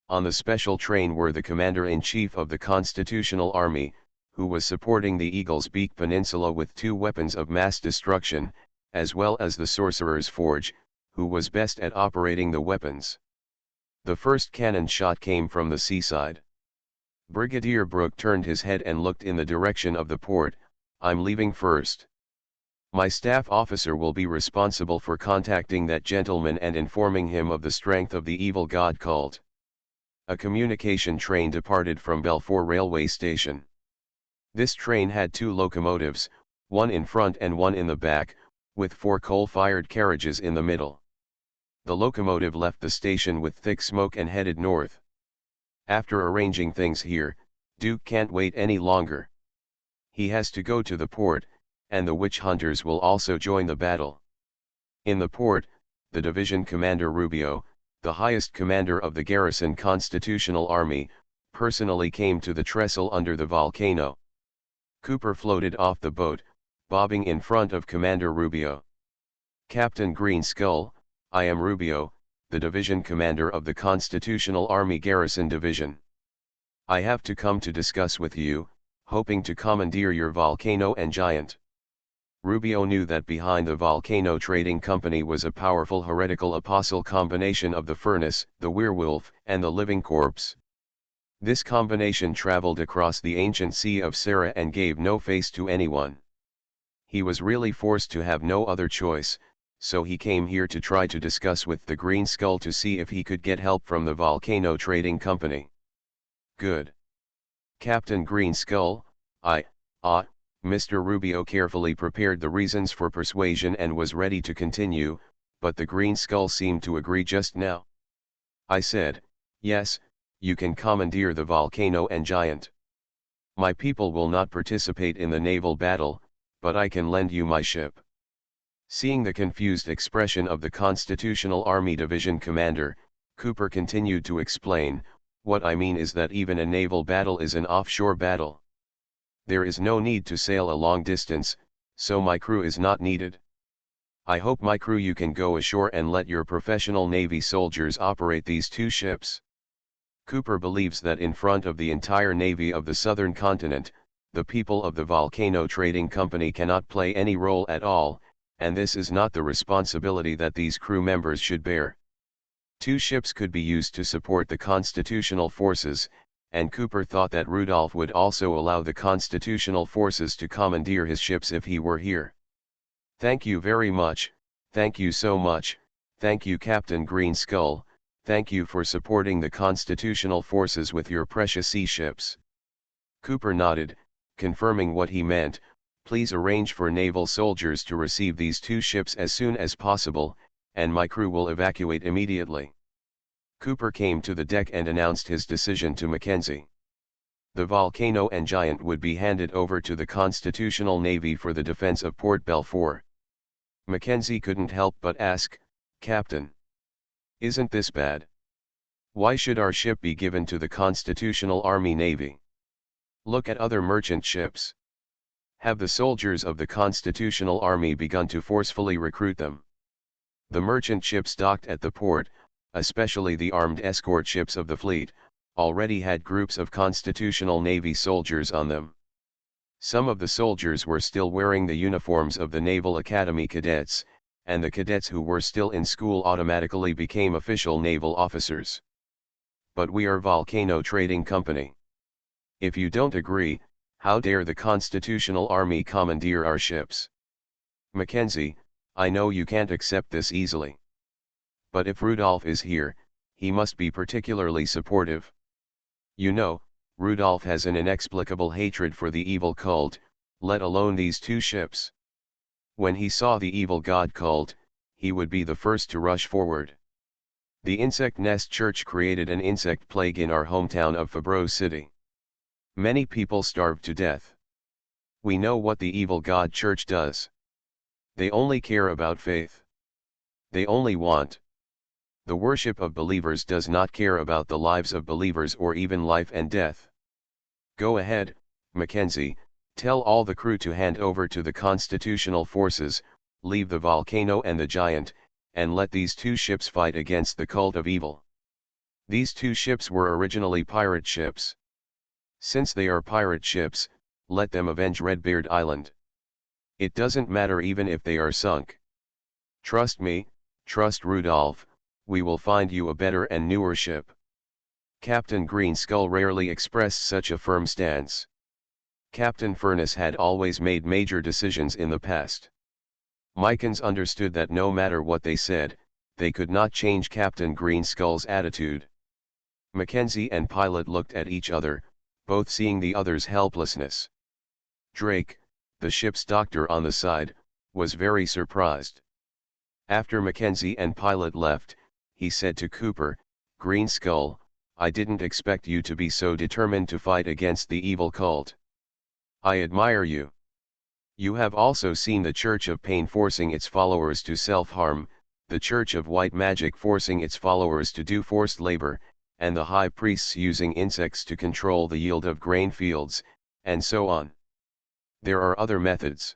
On the special train were the commander-in-chief of the Constitutional Army, who was supporting the Eagle's Beak Peninsula with 2 weapons of mass destruction, as well as the Sorcerer's Forge, who was best at operating the weapons. The first cannon shot came from the seaside. Brigadier Brooke turned his head and looked in the direction of the port. "I'm leaving first. My staff officer will be responsible for contacting that gentleman and informing him of the strength of the evil god cult." A communication train departed from Belfour railway station. This train had 2 locomotives, one in front and one in the back, with 4 coal-fired carriages in the middle. The locomotive left the station with thick smoke and headed north. After arranging things here, Duke can't wait any longer. He has to go to the port, and the witch hunters will also join the battle. In the port, the division commander Rubio, the highest commander of the garrison Constitutional Army, personally came to the trestle under the volcano. Cooper floated off the boat, bobbing in front of Commander Rubio. "Captain Green Skull, I am Rubio, the division commander of the Constitutional Army Garrison Division. I have to come to discuss with you, hoping to commandeer your volcano and giant." Rubio knew that behind the Volcano Trading Company was a powerful heretical apostle combination of the furnace, the werewolf, and the living corpse. This combination traveled across the ancient Sea of Sarah and gave no face to anyone. He was really forced to have no other choice, so he came here to try to discuss with the Green Skull to see if he could get help from the Volcano Trading Company. "Good. Captain Green Skull, Mr. Rubio carefully prepared the reasons for persuasion and was ready to continue, but the Green Skull seemed to agree just now. "I said, yes, you can commandeer the volcano and giant. My people will not participate in the naval battle, but I can lend you my ship." Seeing the confused expression of the Constitutional Army Division commander, Cooper continued to explain, "What I mean is that even a naval battle is an offshore battle. There is no need to sail a long distance, so my crew is not needed. I hope my crew you can go ashore and let your professional Navy soldiers operate these 2 ships." Cooper believes that in front of the entire Navy of the southern continent, the people of the Volcano Trading Company cannot play any role at all, and this is not the responsibility that these crew members should bear. 2 ships could be used to support the constitutional forces, and Cooper thought that Rudolph would also allow the constitutional forces to commandeer his ships if he were here. "Thank you very much, thank you so much, thank you Captain Green Skull, thank you for supporting the constitutional forces with your precious sea ships." Cooper nodded, confirming what he meant. "Please arrange for naval soldiers to receive these 2 ships as soon as possible, and my crew will evacuate immediately." Cooper came to the deck and announced his decision to Mackenzie. The volcano and giant would be handed over to the Constitutional Navy for the defense of Port Belfour. Mackenzie couldn't help but ask, "Captain, isn't this bad? Why should our ship be given to the Constitutional Army Navy? Look at other merchant ships. Have the soldiers of the Constitutional Army begun to forcefully recruit them?" The merchant ships docked at the port, especially the armed escort ships of the fleet, already had groups of Constitutional Navy soldiers on them. Some of the soldiers were still wearing the uniforms of the Naval Academy cadets, and the cadets who were still in school automatically became official naval officers. "But we are Volcano Trading Company. If you don't agree, how dare the Constitutional Army commandeer our ships? Mackenzie, I know you can't accept this easily. But if Rudolph is here, he must be particularly supportive. You know, Rudolph has an inexplicable hatred for the evil cult, let alone these two ships. When he saw the evil god cult, he would be the first to rush forward. The insect nest church created an insect plague in our hometown of Fabreau City. Many people starved to death. We know what the evil god church does. They only care about faith. They only want. The worship of believers does not care about the lives of believers or even life and death. Go ahead, Mackenzie, tell all the crew to hand over to the constitutional forces, leave the volcano and the giant, and let these two ships fight against the cult of evil. These two ships were originally pirate ships. Since they are pirate ships, let them avenge Redbeard Island. It doesn't matter even if they are sunk. Trust me, trust Rudolph, we will find you a better and newer ship. Captain Greenskull rarely expressed such a firm stance. Captain Furnace had always made major decisions in the past. Mycans understood that no matter what they said, they could not change Captain Greenskull's attitude. Mackenzie and Pilot looked at each other, both seeing the other's helplessness. Drake, the ship's doctor on the side, was very surprised. After Mackenzie and Pilot left, he said to Cooper, "Greenskull, I didn't expect you to be so determined to fight against the evil cult. I admire you. You have also seen the Church of Pain forcing its followers to self-harm, the Church of White Magic forcing its followers to do forced labor, and the high priests using insects to control the yield of grain fields, and so on. There are other methods.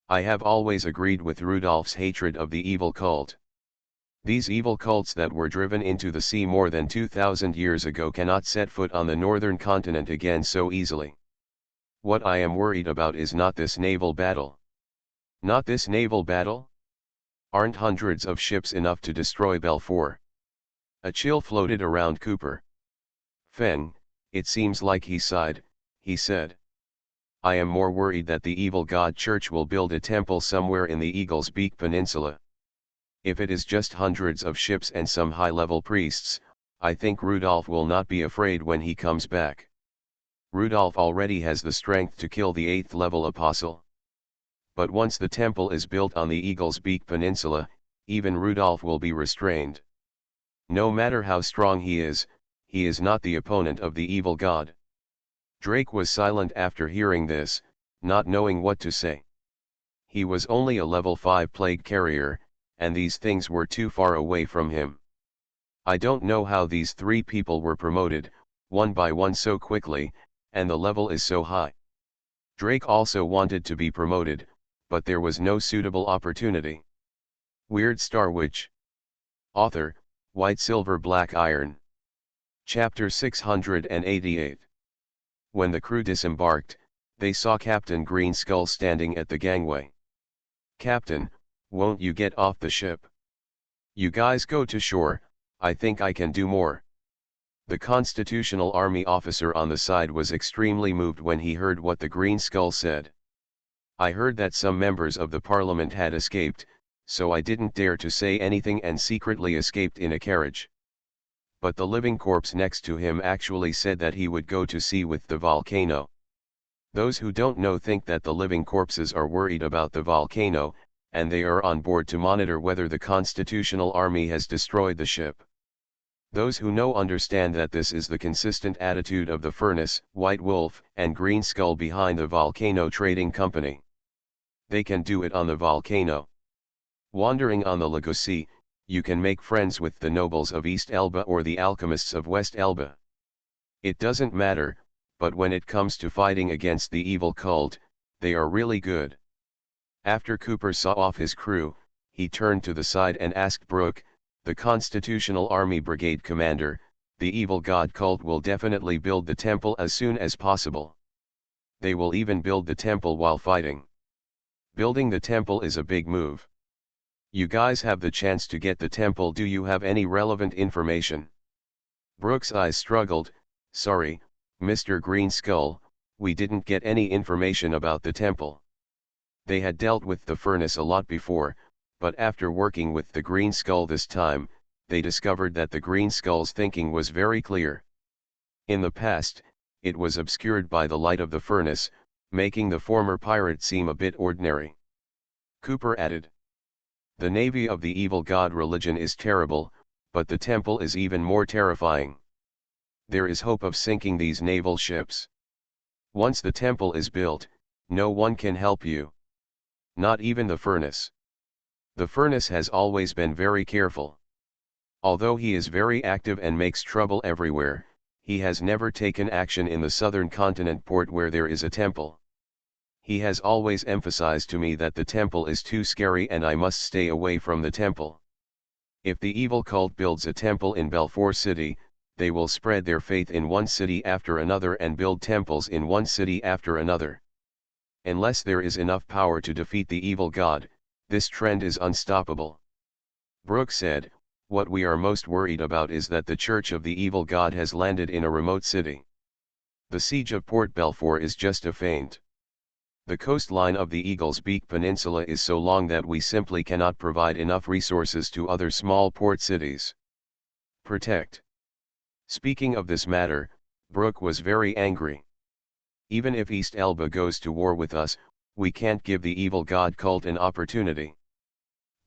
I have always agreed with Rudolph's hatred of the evil cult. These evil cults that were driven into the sea more than 2,000 years ago cannot set foot on the northern continent again so easily. What I am worried about is not this naval battle. Not this naval battle? Aren't hundreds of ships enough to destroy Belfour? A chill floated around Cooper. Feng, it seems like he sighed, he said. I am more worried that the evil god church will build a temple somewhere in the Eagle's Beak Peninsula. If it is just hundreds of ships and some high-level priests, I think Rudolph will not be afraid when he comes back. Rudolph already has the strength to kill the 8th level apostle. But once the temple is built on the Eagle's Beak Peninsula, even Rudolph will be restrained. No matter how strong he is not the opponent of the evil god. Drake was silent after hearing this, not knowing what to say. He was only a level 5 plague carrier, and these things were too far away from him. I don't know how these 3 people were promoted, one by one so quickly, and the level is so high. Drake also wanted to be promoted, but there was no suitable opportunity. Weird Star Witch. Author, White Silver Black Iron. Chapter 688. When the crew disembarked, they saw Captain Greenskull standing at the gangway. "Captain, won't you get off the ship? You guys go to shore, I think I can do more." The Constitutional Army officer on the side was extremely moved when he heard what the Greenskull said. "I heard that some members of the parliament had escaped, so I didn't dare to say anything and secretly escaped in a carriage. But the living corpse next to him actually said that he would go to sea with the volcano. Those who don't know think that the living corpses are worried about the volcano, and they are on board to monitor whether the Constitutional Army has destroyed the ship. Those who know understand that this is the consistent attitude of the Furnace, White Wolf, and Greenskull behind the Volcano Trading Company. They can do it on the volcano. Wandering on the Legacy, you can make friends with the nobles of East Elba or the alchemists of West Elba. It doesn't matter, but when it comes to fighting against the evil cult, they are really good." After Cooper saw off his crew, he turned to the side and asked Brooke, the Constitutional Army Brigade commander, "The evil god cult will definitely build the temple as soon as possible. They will even build the temple while fighting. Building the temple is a big move. You guys have the chance to get the temple. Do you have any relevant information?" Brooke's eyes struggled. "Sorry, Mr. Green Skull, we didn't get any information about the temple. They had dealt with the furnace a lot before, but after working with the Green Skull this time, they discovered that the Green Skull's thinking was very clear. In the past, it was obscured by the light of the furnace, making the former pirate seem a bit ordinary. Cooper added, "The navy of the evil god religion is terrible, but the temple is even more terrifying. There is hope of sinking these naval ships. Once the temple is built, no one can help you. Not even the furnace. The furnace has always been very careful. Although he is very active and makes trouble everywhere, he has never taken action in the southern continent port where there is a temple. He has always emphasized to me that the temple is too scary and I must stay away from the temple. If the evil cult builds a temple in Balfour City, they will spread their faith in one city after another and build temples in one city after another. Unless there is enough power to defeat the evil god, this trend is unstoppable." Brooke said, "What we are most worried about is that the Church of the Evil God has landed in a remote city. The siege of Port Balfour is just a feint. The coastline of the Eagle's Beak Peninsula is so long that we simply cannot provide enough resources to other small port cities. Protect." Speaking of this matter, Brooke was very angry. "Even if East Elba goes to war with us, we can't give the evil god cult an opportunity."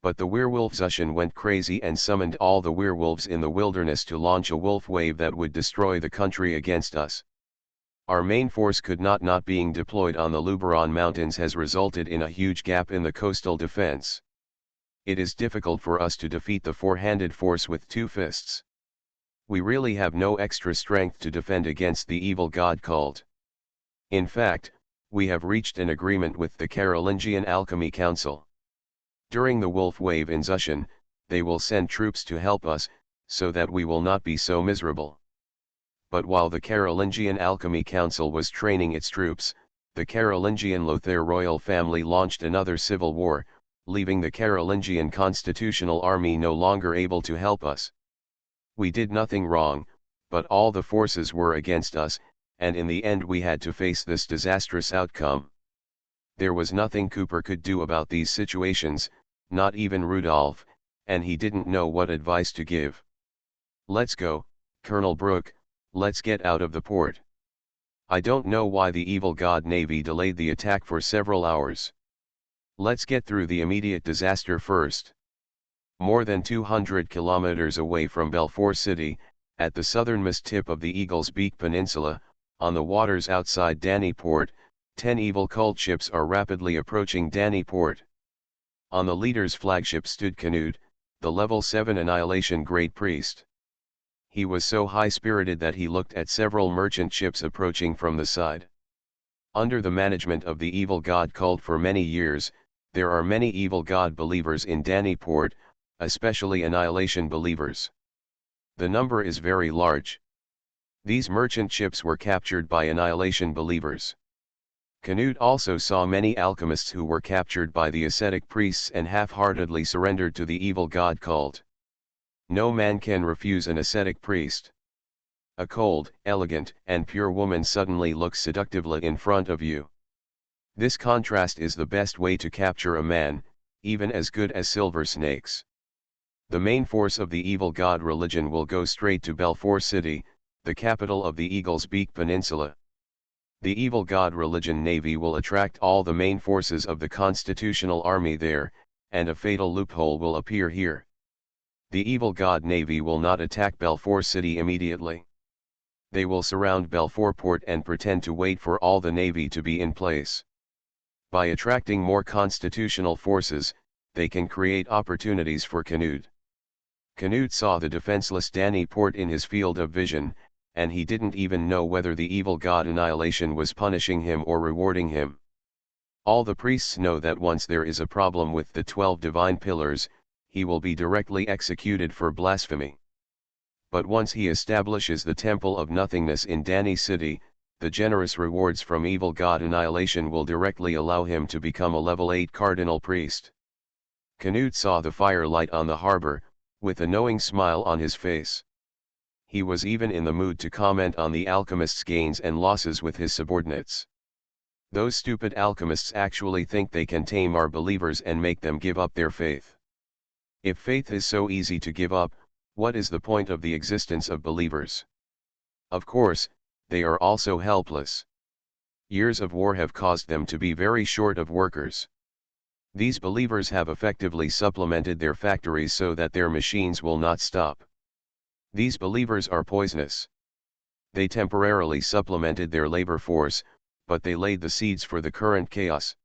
But the werewolf Xuanhuan went crazy and summoned all the werewolves in the wilderness to launch a wolf wave that would destroy the country against us. Our main force could not being deployed on the Luberon Mountains has resulted in a huge gap in the coastal defense. It is difficult for us to defeat the four-handed force with two fists. We really have no extra strength to defend against the evil god cult. In fact, we have reached an agreement with the Carolingian Alchemy Council. During the wolf wave in Xuanhuan, they will send troops to help us, so that we will not be so miserable. But while the Carolingian Alchemy Council was training its troops, the Carolingian Lothair royal family launched another civil war, leaving the Carolingian Constitutional Army no longer able to help us. We did nothing wrong, but all the forces were against us, and in the end we had to face this disastrous outcome. There was nothing Cooper could do about these situations, not even Rudolph, and he didn't know what advice to give. "Let's go, Colonel Brooke, let's get out of the port. I don't know why the evil god Navy delayed the attack for several hours. Let's get through the immediate disaster first." More than 200 kilometers away from Balfour City, at the southernmost tip of the Eagle's Beak Peninsula, on the waters outside Danny Port, 10 evil cult ships are rapidly approaching Danny Port. On the leader's flagship stood Canute, the level 7 Annihilation Great Priest. He was so high-spirited that he looked at several merchant ships approaching from the side. Under the management of the evil god cult for many years, there are many evil god believers in Danny Port, especially Annihilation believers. The number is very large. These merchant ships were captured by Annihilation believers. Canute also saw many alchemists who were captured by the ascetic priests and half-heartedly surrendered to the evil god cult. No man can refuse an ascetic priest. A cold, elegant, and pure woman suddenly looks seductively in front of you. This contrast is the best way to capture a man, even as good as silver snakes. The main force of the evil god religion will go straight to Balfour City, the capital of the Eagle's Beak Peninsula. The evil god religion navy will attract all the main forces of the constitutional army there, and a fatal loophole will appear here. The evil god navy will not attack Balfour City immediately. They will surround Balfour Port and pretend to wait for all the navy to be in place. By attracting more constitutional forces, they can create opportunities for Canute. Canute saw the defenseless Danny Port in his field of vision, and he didn't even know whether the evil god Annihilation was punishing him or rewarding him. All the priests know that once there is a problem with the 12 divine pillars, he will be directly executed for blasphemy. But once he establishes the Temple of Nothingness in Danny City, the generous rewards from evil god Annihilation will directly allow him to become a level 8 cardinal priest. Canute saw the firelight on the harbor, with a knowing smile on his face. he was even in the mood to comment on the alchemist's gains and losses with his subordinates. Those stupid alchemists actually think they can tame our believers and make them give up their faith. If faith is so easy to give up, what is the point of the existence of believers? Of course, they are also helpless. Years of war have caused them to be very short of workers. These believers have effectively supplemented their factories so that their machines will not stop. These believers are poisonous. They temporarily supplemented their labor force, but they laid the seeds for the current chaos.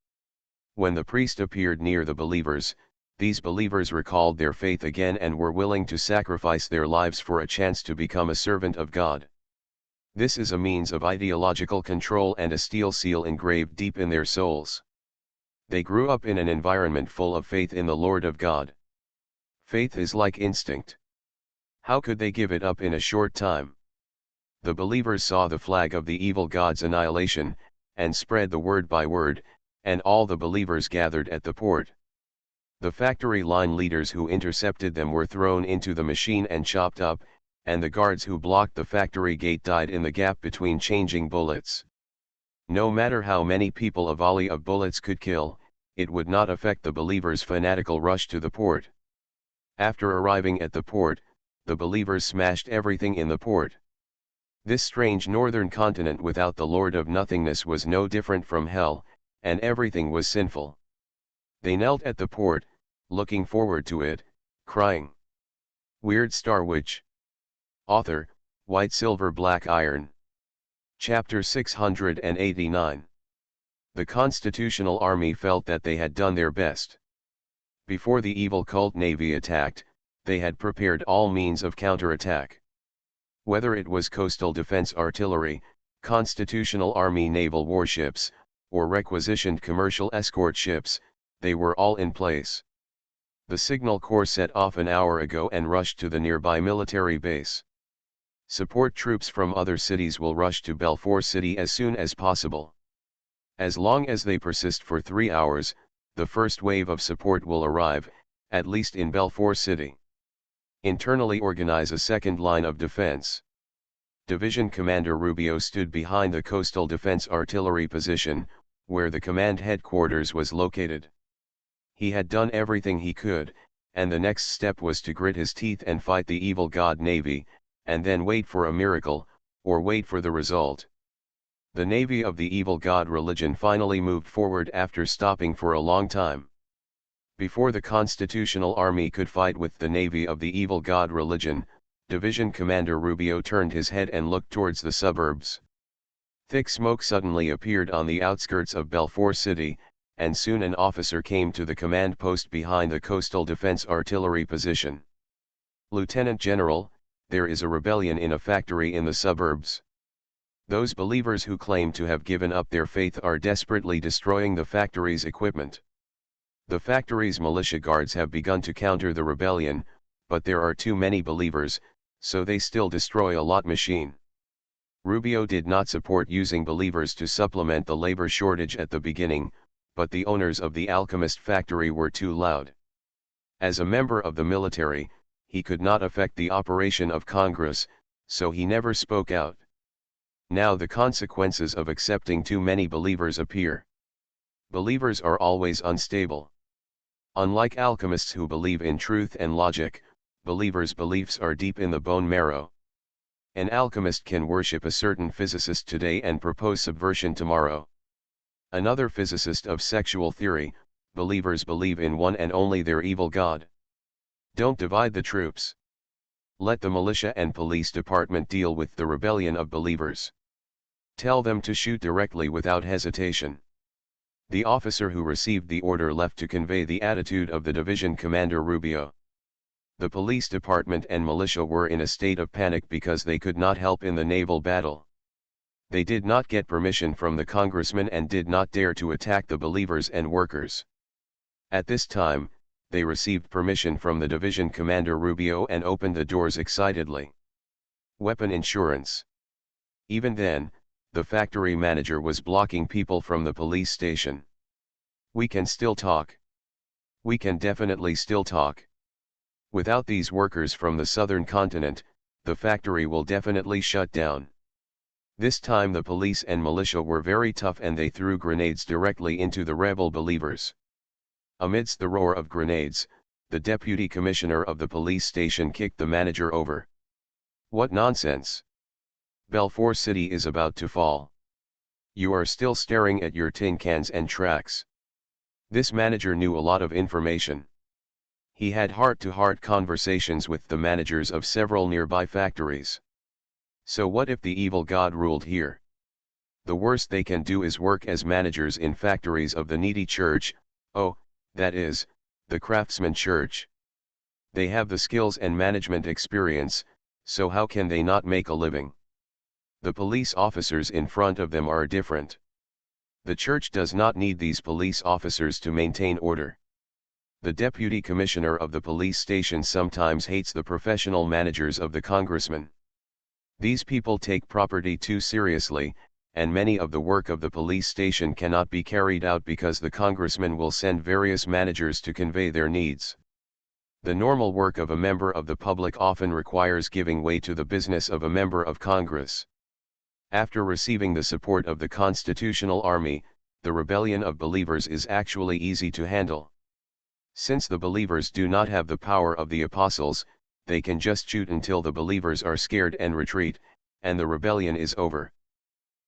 When the priest appeared near the believers, these believers recalled their faith again and were willing to sacrifice their lives for a chance to become a servant of God. This is a means of ideological control and a steel seal engraved deep in their souls. They grew up in an environment full of faith in the Lord of God. Faith is like instinct. How could they give it up in a short time? The believers saw the flag of the evil god's annihilation, and spread the word by word, and all the believers gathered at the port. The factory line leaders who intercepted them were thrown into the machine and chopped up, and the guards who blocked the factory gate died in the gap between changing bullets. No matter how many people a volley of bullets could kill, it would not affect the believers' fanatical rush to the port. After arriving at the port, the believers smashed everything in the port. This strange northern continent without the Lord of Nothingness was no different from hell, and everything was sinful. They knelt at the port, looking forward to it, crying. Weird Star Witch. Author, White Silver Black Iron. Chapter 689. The Constitutional Army felt that they had done their best. Before the evil cult navy attacked, they had prepared all means of counterattack. Whether it was coastal defense artillery, Constitutional Army naval warships, or requisitioned commercial escort ships, they were all in place. The Signal Corps set off an hour ago and rushed to the nearby military base. Support troops from other cities will rush to Belfort City as soon as possible. As long as they persist for 3 hours, the first wave of support will arrive, at least in Belfort City. Internally organize a second line of defense. Division Commander Rubio stood behind the coastal defense artillery position, where the command headquarters was located. He had done everything he could, and the next step was to grit his teeth and fight the evil god Navy, and then wait for a miracle, or wait for the result. The Navy of the evil god religion finally moved forward after stopping for a long time. Before the Constitutional Army could fight with the Navy of the evil god religion, Division Commander Rubio turned his head and looked towards the suburbs. Thick smoke suddenly appeared on the outskirts of Belfort City, and soon an officer came to the command post behind the coastal defense artillery position. Lieutenant General, there is a rebellion in a factory in the suburbs. Those believers who claim to have given up their faith are desperately destroying the factory's equipment. The factory's militia guards have begun to counter the rebellion, but there are too many believers, so they still destroy a lot machine. Rubio did not support using believers to supplement the labor shortage at the beginning, but the owners of the alchemist factory were too loud. As a member of the military, he could not affect the operation of Congress, so he never spoke out. Now the consequences of accepting too many believers appear. Believers are always unstable. Unlike alchemists who believe in truth and logic, believers' beliefs are deep in the bone marrow. An alchemist can worship a certain physicist today and propose subversion tomorrow. Another physicist of sexual theory, believers believe in one and only their evil god. Don't divide the troops. Let the militia and police department deal with the rebellion of believers. Tell them to shoot directly without hesitation. The officer who received the order left to convey the attitude of the division commander Rubio. The police department and militia were in a state of panic because they could not help in the naval battle. They did not get permission from the congressman and did not dare to attack the believers and workers. At this time, they received permission from the division commander Rubio and opened the doors excitedly. Weapon insurance. Even then, the factory manager was blocking people from the police station. We can still talk. We can definitely still talk. Without these workers from the southern continent, the factory will definitely shut down. This time the police and militia were very tough and they threw grenades directly into the rebel believers. Amidst the roar of grenades, the deputy commissioner of the police station kicked the manager over. What nonsense! Belfort City is about to fall. You are still staring at your tin cans and tracks. This manager knew a lot of information. He had heart-to-heart conversations with the managers of several nearby factories. So what if the evil god ruled here? The worst they can do is work as managers in factories of the needy church, oh, that is, the craftsman church. They have the skills and management experience, so how can they not make a living? The police officers in front of them are different. The church does not need these police officers to maintain order. The deputy commissioner of the police station sometimes hates the professional managers of the congressman. These people take property too seriously, and many of the work of the police station cannot be carried out because the congressman will send various managers to convey their needs. The normal work of a member of the public often requires giving way to the business of a member of Congress. After receiving the support of the constitutional army, the rebellion of believers is actually easy to handle. Since the believers do not have the power of the apostles, they can just shoot until the believers are scared and retreat, and the rebellion is over.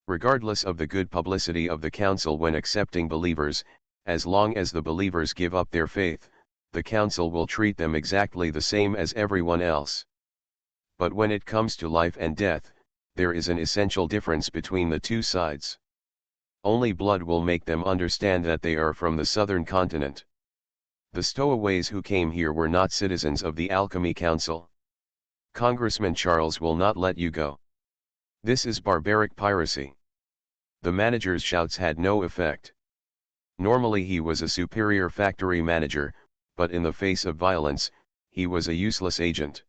Regardless of the good publicity of the council when accepting believers, as long as the believers give up their faith, the council will treat them exactly the same as everyone else. But when it comes to life and death, there is an essential difference between the two sides. Only blood will make them understand that they are from the southern continent. The stowaways who came here were not citizens of the Alchemy Council. Congressman Charles will not let you go. This is barbaric piracy. The manager's shouts had no effect. Normally he was a superior factory manager, but in the face of violence, he was a useless agent.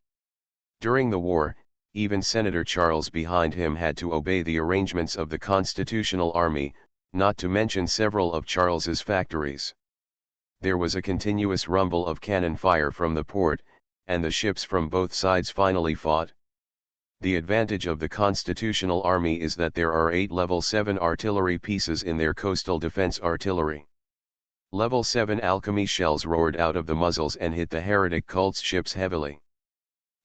During the war, even Senator Charles behind him had to obey the arrangements of the Constitutional Army, not to mention several of Charles's factories. There was a continuous rumble of cannon fire from the port, and the ships from both sides finally fought. The advantage of the Constitutional Army is that there are 8 Level 7 artillery pieces in their coastal defense artillery. Level 7 alchemy shells roared out of the muzzles and hit the heretic cult's ships heavily.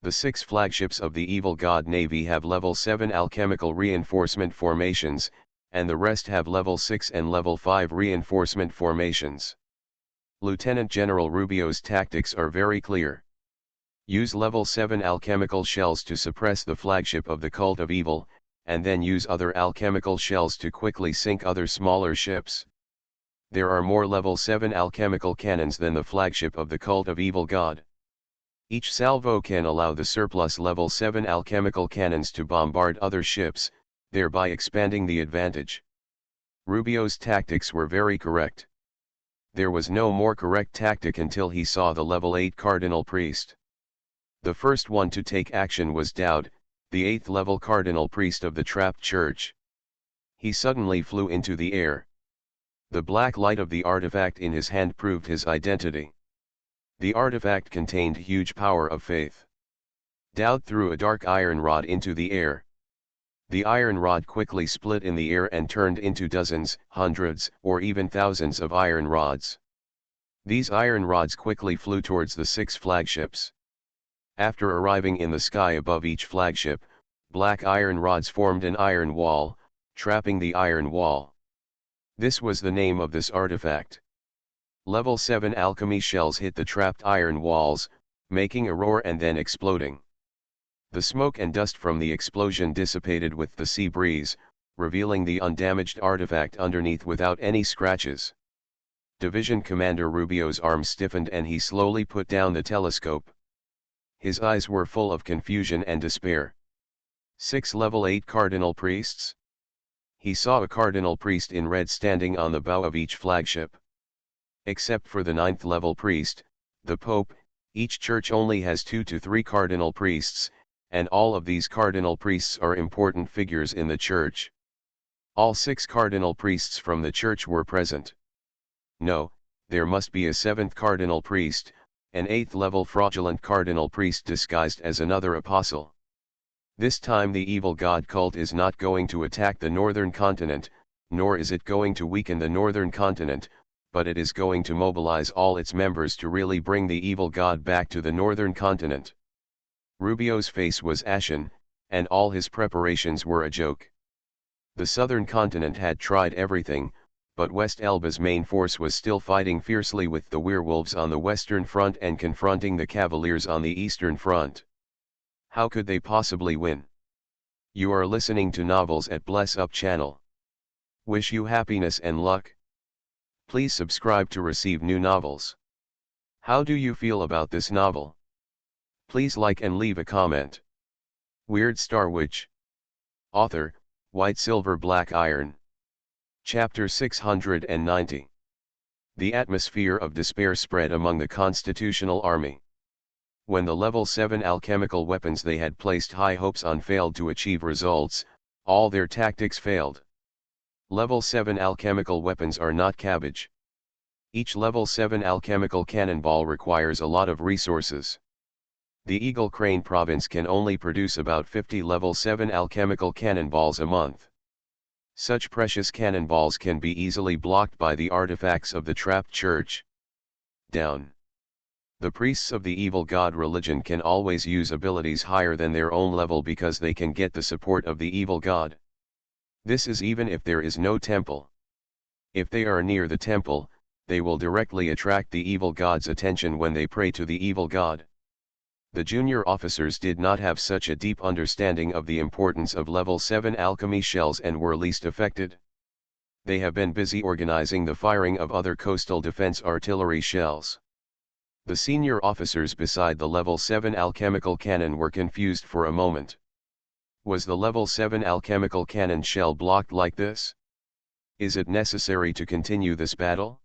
The 6 flagships of the evil god navy have Level 7 alchemical reinforcement formations, and the rest have Level 6 and Level 5 reinforcement formations. Lieutenant General Rubio's tactics are very clear. Use Level 7 alchemical shells to suppress the flagship of the cult of evil, and then use other alchemical shells to quickly sink other smaller ships. There are more Level 7 alchemical cannons than the flagship of the cult of evil god. Each salvo can allow the surplus Level 7 alchemical cannons to bombard other ships, thereby expanding the advantage. Rubio's tactics were very correct. There was no more correct tactic until he saw the Level 8 Cardinal Priest. The first one to take action was Dowd, the 8th level Cardinal Priest of the Trapped Church. He suddenly flew into the air. The black light of the artifact in his hand proved his identity. The artifact contained huge power of faith. Dowd threw a dark iron rod into the air. The iron rod quickly split in the air and turned into dozens, hundreds, or even thousands of iron rods. These iron rods quickly flew towards the 6 flagships. After arriving in the sky above each flagship, black iron rods formed an iron wall, trapping the iron wall. This was the name of this artifact. Level 7 alchemy shells hit the trapped iron walls, making a roar and then exploding. The smoke and dust from the explosion dissipated with the sea breeze, revealing the undamaged artifact underneath without any scratches. Division Commander Rubio's arm stiffened and he slowly put down the telescope. His eyes were full of confusion and despair. 6 Level 8 Cardinal Priests? He saw a Cardinal Priest in red standing on the bow of each flagship. Except for the 9th level priest, the Pope, each church only has 2 to 3 Cardinal Priests, and all of these Cardinal Priests are important figures in the church. All 6 Cardinal Priests from the church were present. No, there must be a 7th Cardinal Priest, an 8th level fraudulent Cardinal Priest disguised as another apostle. This time the evil god cult is not going to attack the northern continent, nor is it going to weaken the northern continent, but it is going to mobilize all its members to really bring the evil god back to the northern continent. Rubio's face was ashen, and all his preparations were a joke. The southern continent had tried everything, but West Elba's main force was still fighting fiercely with the werewolves on the western front and confronting the cavaliers on the eastern front. How could they possibly win? You are listening to Novels at Bless Up channel. Wish you happiness and luck. Please subscribe to receive new novels. How do you feel about this novel? Please like and leave a comment. Weird Star Witch. Author, White Silver Black Iron. Chapter 690. The atmosphere of despair spread among the Constitutional Army. When the level 7 alchemical weapons they had placed high hopes on failed to achieve results, all their tactics failed. Level 7 alchemical weapons are not cabbage. Each level 7 alchemical cannonball requires a lot of resources. The Eagle Crane province can only produce about 50 level 7 alchemical cannonballs a month. Such precious cannonballs can be easily blocked by the artifacts of the trapped church. Down. The priests of the evil god religion can always use abilities higher than their own level because they can get the support of the evil god. This is even if there is no temple. If they are near the temple, they will directly attract the evil god's attention when they pray to the evil god. The junior officers did not have such a deep understanding of the importance of level 7 alchemy shells and were least affected. They have been busy organizing the firing of other coastal defense artillery shells. The senior officers beside the level 7 alchemical cannon were confused for a moment. Was the level 7 alchemical cannon shell blocked like this? Is it necessary to continue this battle?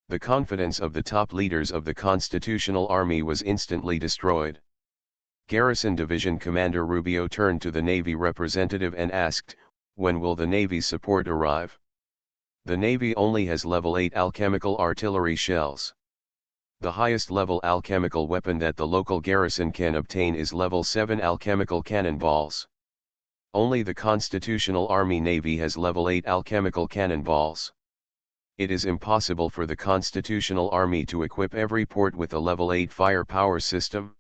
The confidence of the top leaders of the Constitutional Army was instantly destroyed. Garrison Division Commander Rubio turned to the Navy representative and asked, "When will the Navy's support arrive?" The Navy only has level 8 alchemical artillery shells. The highest level alchemical weapon that the local garrison can obtain is level 7 alchemical cannonballs. Only the Constitutional Army Navy has level 8 alchemical cannonballs. It is impossible for the Constitutional Army to equip every port with a level 8 firepower system.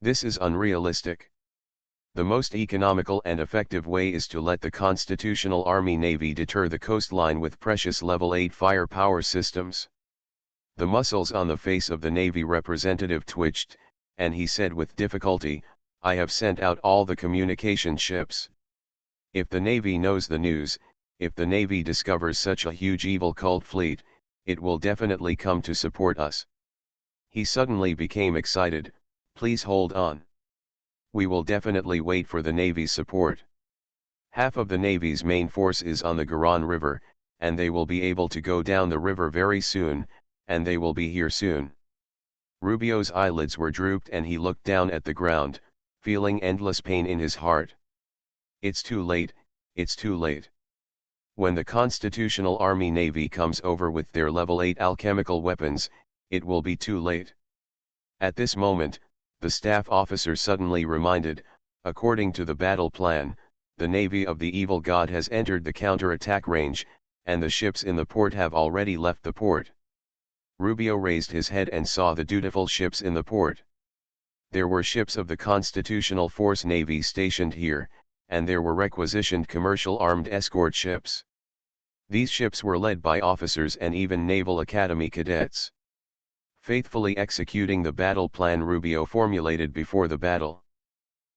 This is unrealistic. The most economical and effective way is to let the Constitutional Army Navy deter the coastline with precious level 8 firepower systems. The muscles on the face of the Navy representative twitched, and he said with difficulty, "I have sent out all the communication ships. If the Navy knows the news, if the Navy discovers such a huge evil cult fleet, it will definitely come to support us." He suddenly became excited. "Please hold on. We will definitely wait for the Navy's support. Half of the Navy's main force is on the Garonne River, and they will be able to go down the river very soon, and they will be here soon." Rubio's eyelids were drooped and he looked down at the ground, feeling endless pain in his heart. It's too late, it's too late. When the Constitutional Army Navy comes over with their level 8 alchemical weapons, it will be too late. At this moment, the staff officer suddenly reminded, according to the battle plan, the Navy of the evil god has entered the counter-attack range, and the ships in the port have already left the port. Rubio raised his head and saw the dutiful ships in the port. There were ships of the Constitutional Force Navy stationed here, and there were requisitioned commercial armed escort ships. These ships were led by officers and even Naval Academy cadets. Faithfully executing the battle plan Rubio formulated before the battle.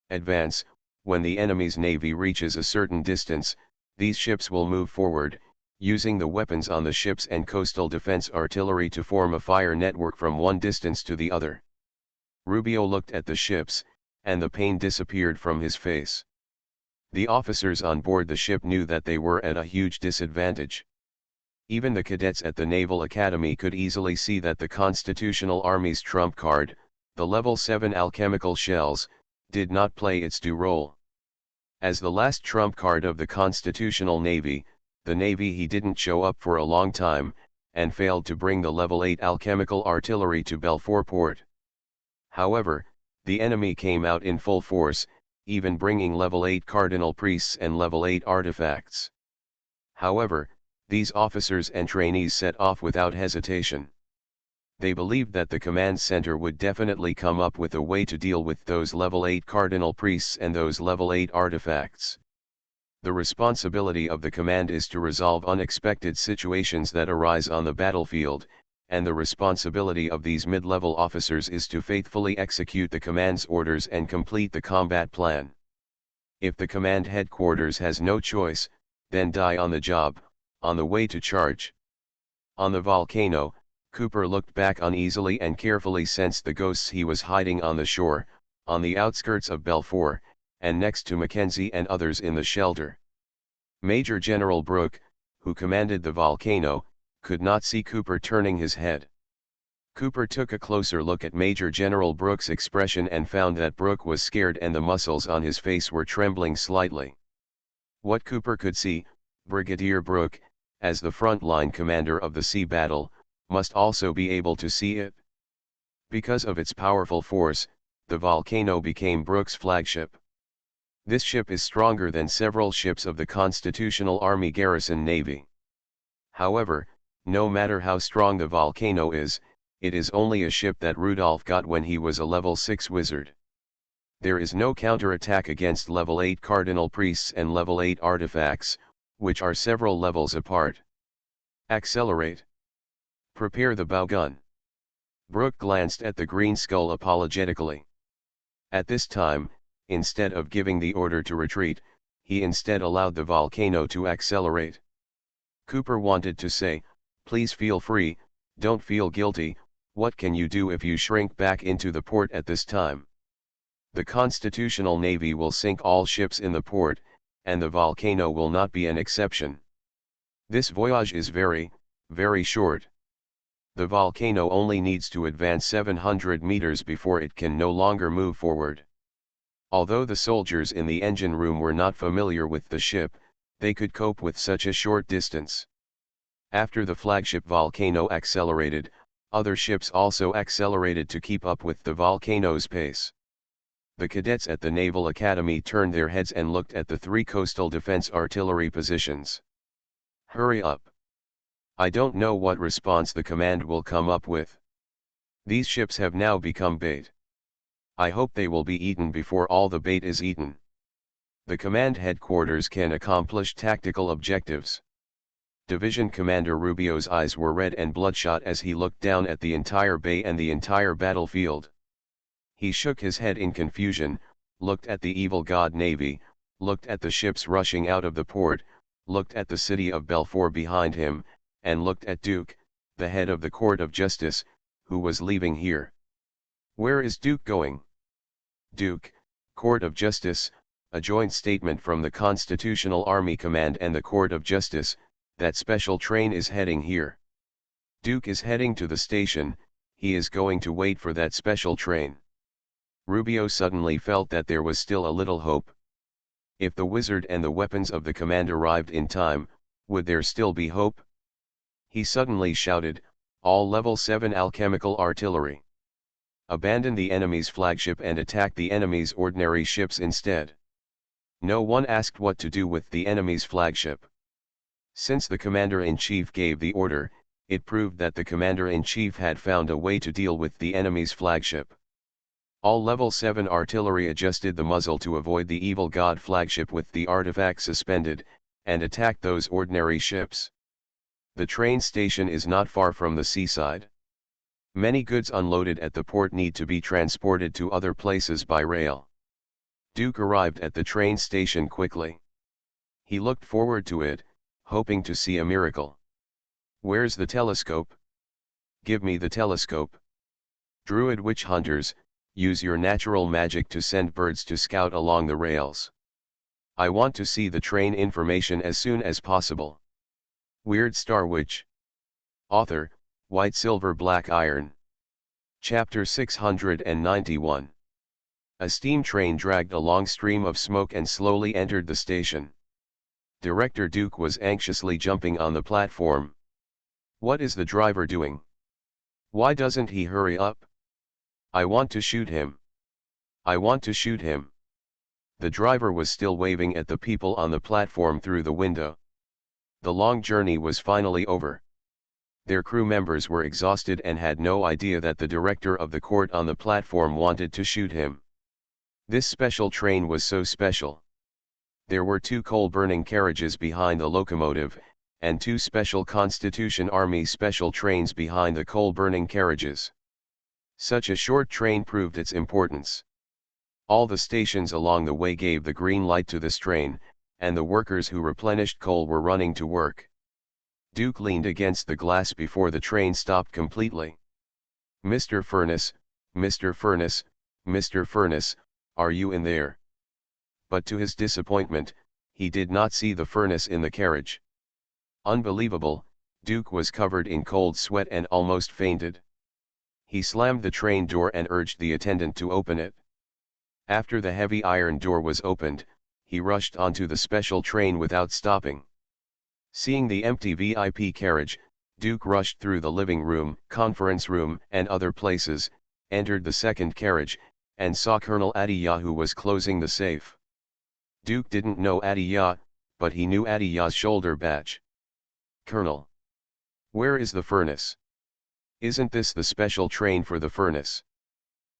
Advance. When the enemy's navy reaches a certain distance, these ships will move forward, using the weapons on the ships and coastal defense artillery to form a fire network from one distance to the other. Rubio looked at the ships, and the pain disappeared from his face. The officers on board the ship knew that they were at a huge disadvantage. Even the cadets at the Naval Academy could easily see that the Constitutional Army's trump card, the level 7 alchemical shells, did not play its due role. As the last trump card of the Constitutional Navy, the Navy he didn't show up for a long time, and failed to bring the level 8 alchemical artillery to Belfort Port. However, the enemy came out in full force, even bringing level 8 cardinal priests and level 8 artifacts. However, these officers and trainees set off without hesitation. They believed that the command center would definitely come up with a way to deal with those level 8 cardinal priests and those level 8 artifacts. The responsibility of the command is to resolve unexpected situations that arise on the battlefield, and the responsibility of these mid-level officers is to faithfully execute the command's orders and complete the combat plan. If the command headquarters has no choice, then die on the job, on the way to charge. On the volcano, Cooper looked back uneasily and carefully sensed the ghosts he was hiding on the shore, on the outskirts of Belfour, and next to Mackenzie and others in the shelter. Major General Brooke, who commanded the volcano, could not see Cooper turning his head. Cooper took a closer look at Major General Brooke's expression and found that Brooke was scared and the muscles on his face were trembling slightly. What Cooper could see, Brigadier Brooke, as the front-line commander of the sea battle, must also be able to see it. Because of its powerful force, the volcano became Brooke's flagship. This ship is stronger than several ships of the Constitutional Army Garrison Navy. However, no matter how strong the volcano is, it is only a ship that Rudolph got when he was a level 6 wizard. There is no counterattack against level 8 cardinal priests and level 8 artifacts, which are several levels apart. Accelerate. Prepare the bow gun. Brooke glanced at the green skull apologetically. At this time, instead of giving the order to retreat, he instead allowed the volcano to accelerate. Cooper wanted to say, "Please feel free, don't feel guilty, what can you do if you shrink back into the port at this time? The Constitutional Navy will sink all ships in the port, and the volcano will not be an exception. This voyage is very, very short. The volcano only needs to advance 700 meters before it can no longer move forward." Although the soldiers in the engine room were not familiar with the ship, they could cope with such a short distance. After the flagship volcano accelerated, other ships also accelerated to keep up with the volcano's pace. The cadets at the Naval Academy turned their heads and looked at the 3 coastal defense artillery positions. "Hurry up. I don't know what response the command will come up with. These ships have now become bait. I hope they will be eaten before all the bait is eaten. The command headquarters can accomplish tactical objectives." Division Commander Rubio's eyes were red and bloodshot as he looked down at the entire bay and the entire battlefield. He shook his head in confusion, looked at the evil god Navy, looked at the ships rushing out of the port, looked at the city of Belfour behind him, and looked at Duke, the head of the Court of Justice, who was leaving here. "Where is Duke going?" "Duke, Court of Justice, a joint statement from the Constitutional Army Command and the Court of Justice, that special train is heading here. Duke is heading to the station, he is going to wait for that special train." Rubio suddenly felt that there was still a little hope. If the wizard and the weapons of the command arrived in time, would there still be hope? He suddenly shouted, "All level 7 alchemical artillery. Abandon the enemy's flagship and attack the enemy's ordinary ships instead." No one asked what to do with the enemy's flagship. Since the commander-in-chief gave the order, it proved that the commander-in-chief had found a way to deal with the enemy's flagship. All level 7 artillery adjusted the muzzle to avoid the evil god flagship with the artifact suspended, and attacked those ordinary ships. The train station is not far from the seaside. Many goods unloaded at the port need to be transported to other places by rail. Duke arrived at the train station quickly. He looked forward to it, hoping to see a miracle. "Where's the telescope? Give me the telescope. Druid witch hunters, use your natural magic to send birds to scout along the rails. I want to see the train information as soon as possible." Weird Star Witch. Author, White Silver Black Iron. Chapter 691. A steam train dragged a long stream of smoke and slowly entered the station. Director Duke was anxiously jumping on the platform. "What is the driver doing? Why doesn't he hurry up? I want to shoot him. I want to shoot him." The driver was still waving at the people on the platform through the window. The long journey was finally over. Their crew members were exhausted and had no idea that the director of the court on the platform wanted to shoot him. This special train was so special. There were 2 coal-burning carriages behind the locomotive, and 2 special Constitution Army special trains behind the coal-burning carriages. Such a short train proved its importance. All the stations along the way gave the green light to this train, and the workers who replenished coal were running to work. Duke leaned against the glass before the train stopped completely. "Mr. Furnace, Mr. Furnace, Mr. Furnace, are you in there?" But to his disappointment, he did not see the furnace in the carriage. Unbelievable, Duke was covered in cold sweat and almost fainted. He slammed the train door and urged the attendant to open it. After the heavy iron door was opened, he rushed onto the special train without stopping. Seeing the empty VIP carriage, Duke rushed through the living room, conference room, and other places, entered the second carriage, and saw Colonel Adiya, who was closing the safe. Duke didn't know Adiya, but he knew Adiya's shoulder badge. "Colonel, where is the furnace? Isn't this the special train for the furnace?"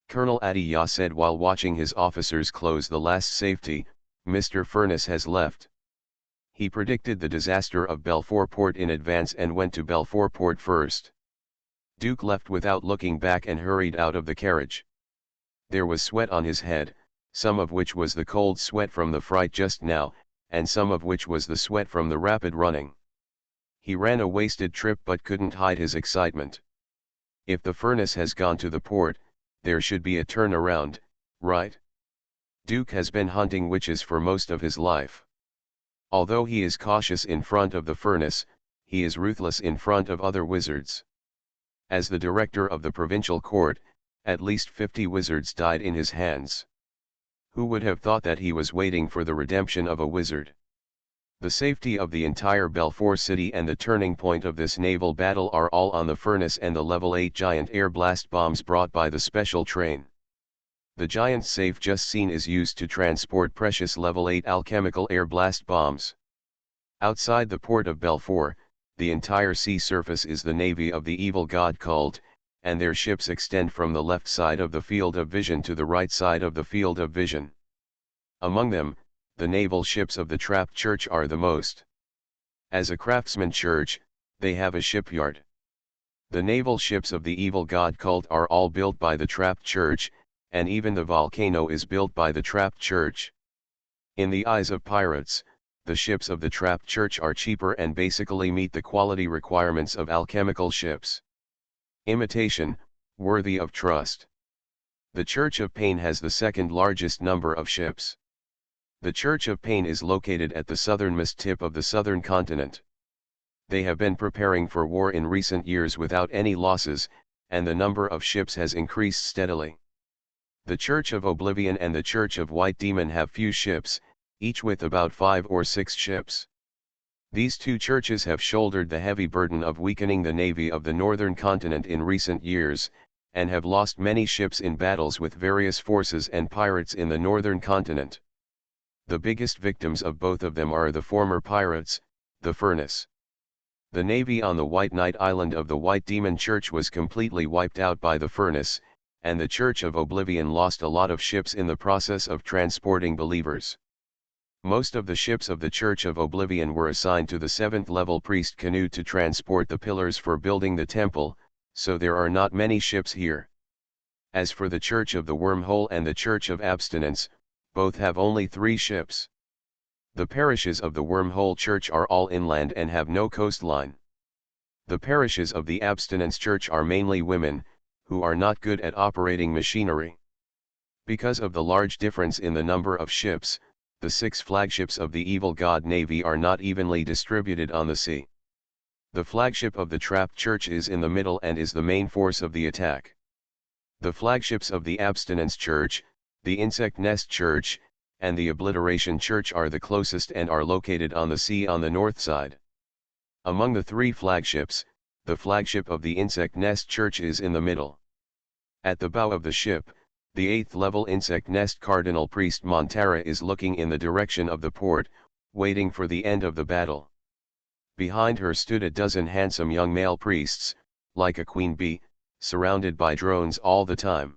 Colonel Adiya said while watching his officers close the last safety. "Mr. Furnace has left." He predicted the disaster of Belfort Port in advance and went to Belfort Port first. Duke left without looking back and hurried out of the carriage. There was sweat on his head, some of which was the cold sweat from the fright just now, and some of which was the sweat from the rapid running. He ran a wasted trip but couldn't hide his excitement. If the furnace has gone to the port, there should be a turnaround, right? Duke has been hunting witches for most of his life. Although he is cautious in front of the furnace, he is ruthless in front of other wizards. As the director of the provincial court, at least 50 wizards died in his hands. Who would have thought that he was waiting for the redemption of a wizard? The safety of the entire Belfort city and the turning point of this naval battle are all on the furnace and the level 8 giant air blast bombs brought by the special train. The giant safe just seen is used to transport precious level 8 alchemical air blast bombs. Outside the port of Belfort, the entire sea surface is the navy of the evil god cult, and their ships extend from the left side of the field of vision to the right side of the field of vision. Among them, the naval ships of the Trapped Church are the most. As a craftsman church, they have a shipyard. The naval ships of the evil god cult are all built by the Trapped Church, and even the volcano is built by the Trapped Church. In the eyes of pirates, the ships of the Trapped Church are cheaper and basically meet the quality requirements of alchemical ships. Imitation, worthy of trust. The Church of Pain has the second largest number of ships. The Church of Pain is located at the southernmost tip of the southern continent. They have been preparing for war in recent years without any losses, and the number of ships has increased steadily. The Church of Oblivion and the Church of White Demon have few ships, each with about 5 or 6 ships. These two churches have shouldered the heavy burden of weakening the navy of the northern continent in recent years, and have lost many ships in battles with various forces and pirates in the northern continent. The biggest victims of both of them are the former pirates, the Furnace. The navy on the White Knight Island of the White Demon Church was completely wiped out by the Furnace, and the Church of Oblivion lost a lot of ships in the process of transporting believers. Most of the ships of the Church of Oblivion were assigned to the 7th level priest canoe to transport the pillars for building the temple, so there are not many ships here. As for the Church of the Wormhole and the Church of Abstinence, both have only 3 ships. The parishes of the Wormhole Church are all inland and have no coastline. The parishes of the Abstinence Church are mainly women, who are not good at operating machinery. Because of the large difference in the number of ships, the 6 flagships of the evil god navy are not evenly distributed on the sea. The flagship of the Trapped Church is in the middle and is the main force of the attack. The flagships of the Abstinence Church, the Insect Nest Church, and the Obliteration Church are the closest and are located on the sea on the north side. Among the 3 flagships, the flagship of the Insect Nest Church is in the middle. At the bow of the ship, The 8th level insect nest Cardinal Priest Montara is looking in the direction of the port, waiting for the end of the battle. Behind her stood a dozen handsome young male priests, like a queen bee, surrounded by drones all the time.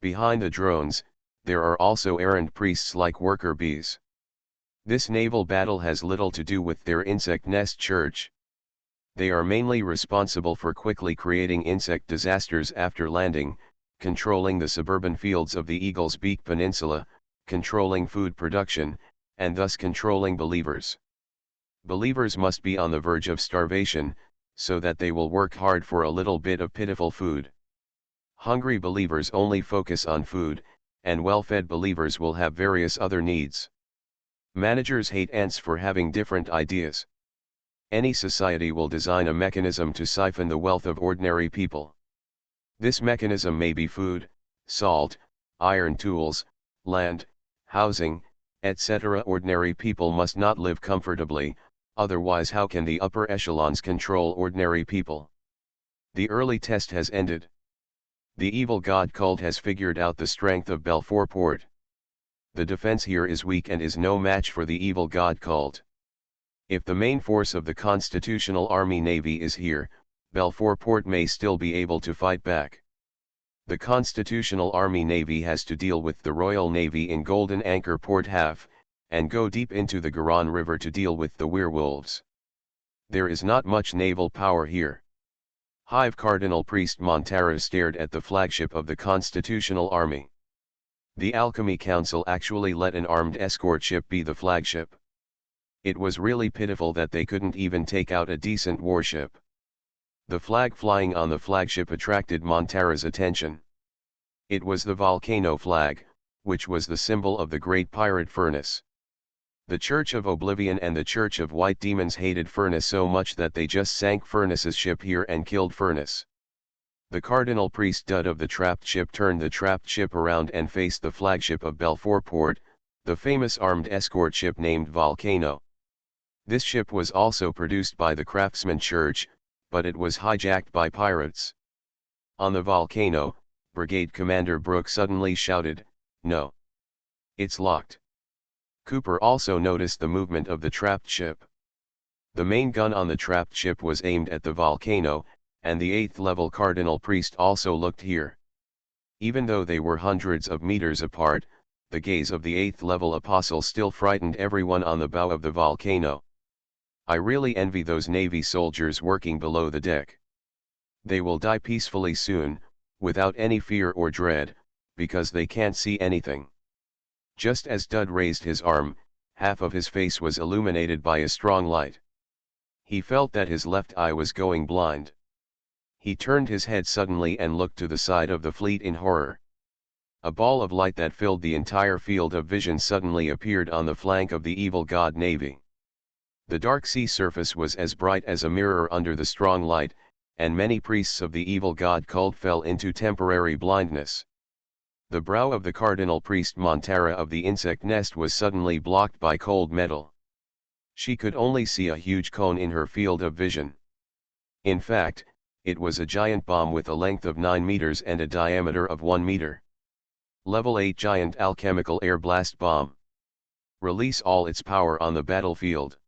Behind the drones, there are also errand priests like worker bees. This naval battle has little to do with their insect nest church. They are mainly responsible for quickly creating insect disasters after landing, controlling the suburban fields of the Eagle's Beak Peninsula, controlling food production, and thus controlling believers. Believers must be on the verge of starvation, so that they will work hard for a little bit of pitiful food. Hungry believers only focus on food, and well-fed believers will have various other needs. Managers hate ants for having different ideas. Any society will design a mechanism to siphon the wealth of ordinary people. This mechanism may be food, salt, iron tools, land, housing, etc. Ordinary people must not live comfortably, otherwise how can the upper echelons control ordinary people? The early test has ended. The evil god cult has figured out the strength of Balfour Port. The defense here is weak and is no match for the evil god cult. If the main force of the Constitutional Army Navy is here, Balfour Port may still be able to fight back. The Constitutional Army Navy has to deal with the Royal Navy in Golden Anchor Port Half, and go deep into the Garonne River to deal with the werewolves. There is not much naval power here. Hive Cardinal Priest Montara stared at the flagship of the Constitutional Army. The Alchemy Council actually let an armed escort ship be the flagship. It was really pitiful that they couldn't even take out a decent warship. The flag flying on the flagship attracted Montara's attention. It was the volcano flag, which was the symbol of the Great Pirate Furnace. The Church of Oblivion and the Church of White Demons hated Furnace so much that they just sank Furnace's ship here and killed Furnace. The Cardinal Priest Dud of the trapped ship turned the trapped ship around and faced the flagship of Balfour Port, the famous armed escort ship named Volcano. This ship was also produced by the Craftsman Church, but it was hijacked by pirates. On the Volcano, Brigade Commander Brooke suddenly shouted, "No! It's locked." Cooper also noticed the movement of the trapped ship. The main gun on the trapped ship was aimed at the Volcano, and the 8th level Cardinal Priest also looked here. Even though they were hundreds of meters apart, the gaze of the 8th level Apostle still frightened everyone on the bow of the Volcano. I really envy those Navy soldiers working below the deck. They will die peacefully soon, without any fear or dread, because they can't see anything. Just as Dud raised his arm, half of his face was illuminated by a strong light. He felt that his left eye was going blind. He turned his head suddenly and looked to the side of the fleet in horror. A ball of light that filled the entire field of vision suddenly appeared on the flank of the evil god Navy. The dark sea surface was as bright as a mirror under the strong light, and many priests of the evil god cult fell into temporary blindness. The brow of the Cardinal Priest Montara of the insect nest was suddenly blocked by cold metal. She could only see a huge cone in her field of vision. In fact, it was a giant bomb with a length of 9 meters and a diameter of 1 meter. Level 8 giant alchemical air blast bomb. Release all its power on the battlefield.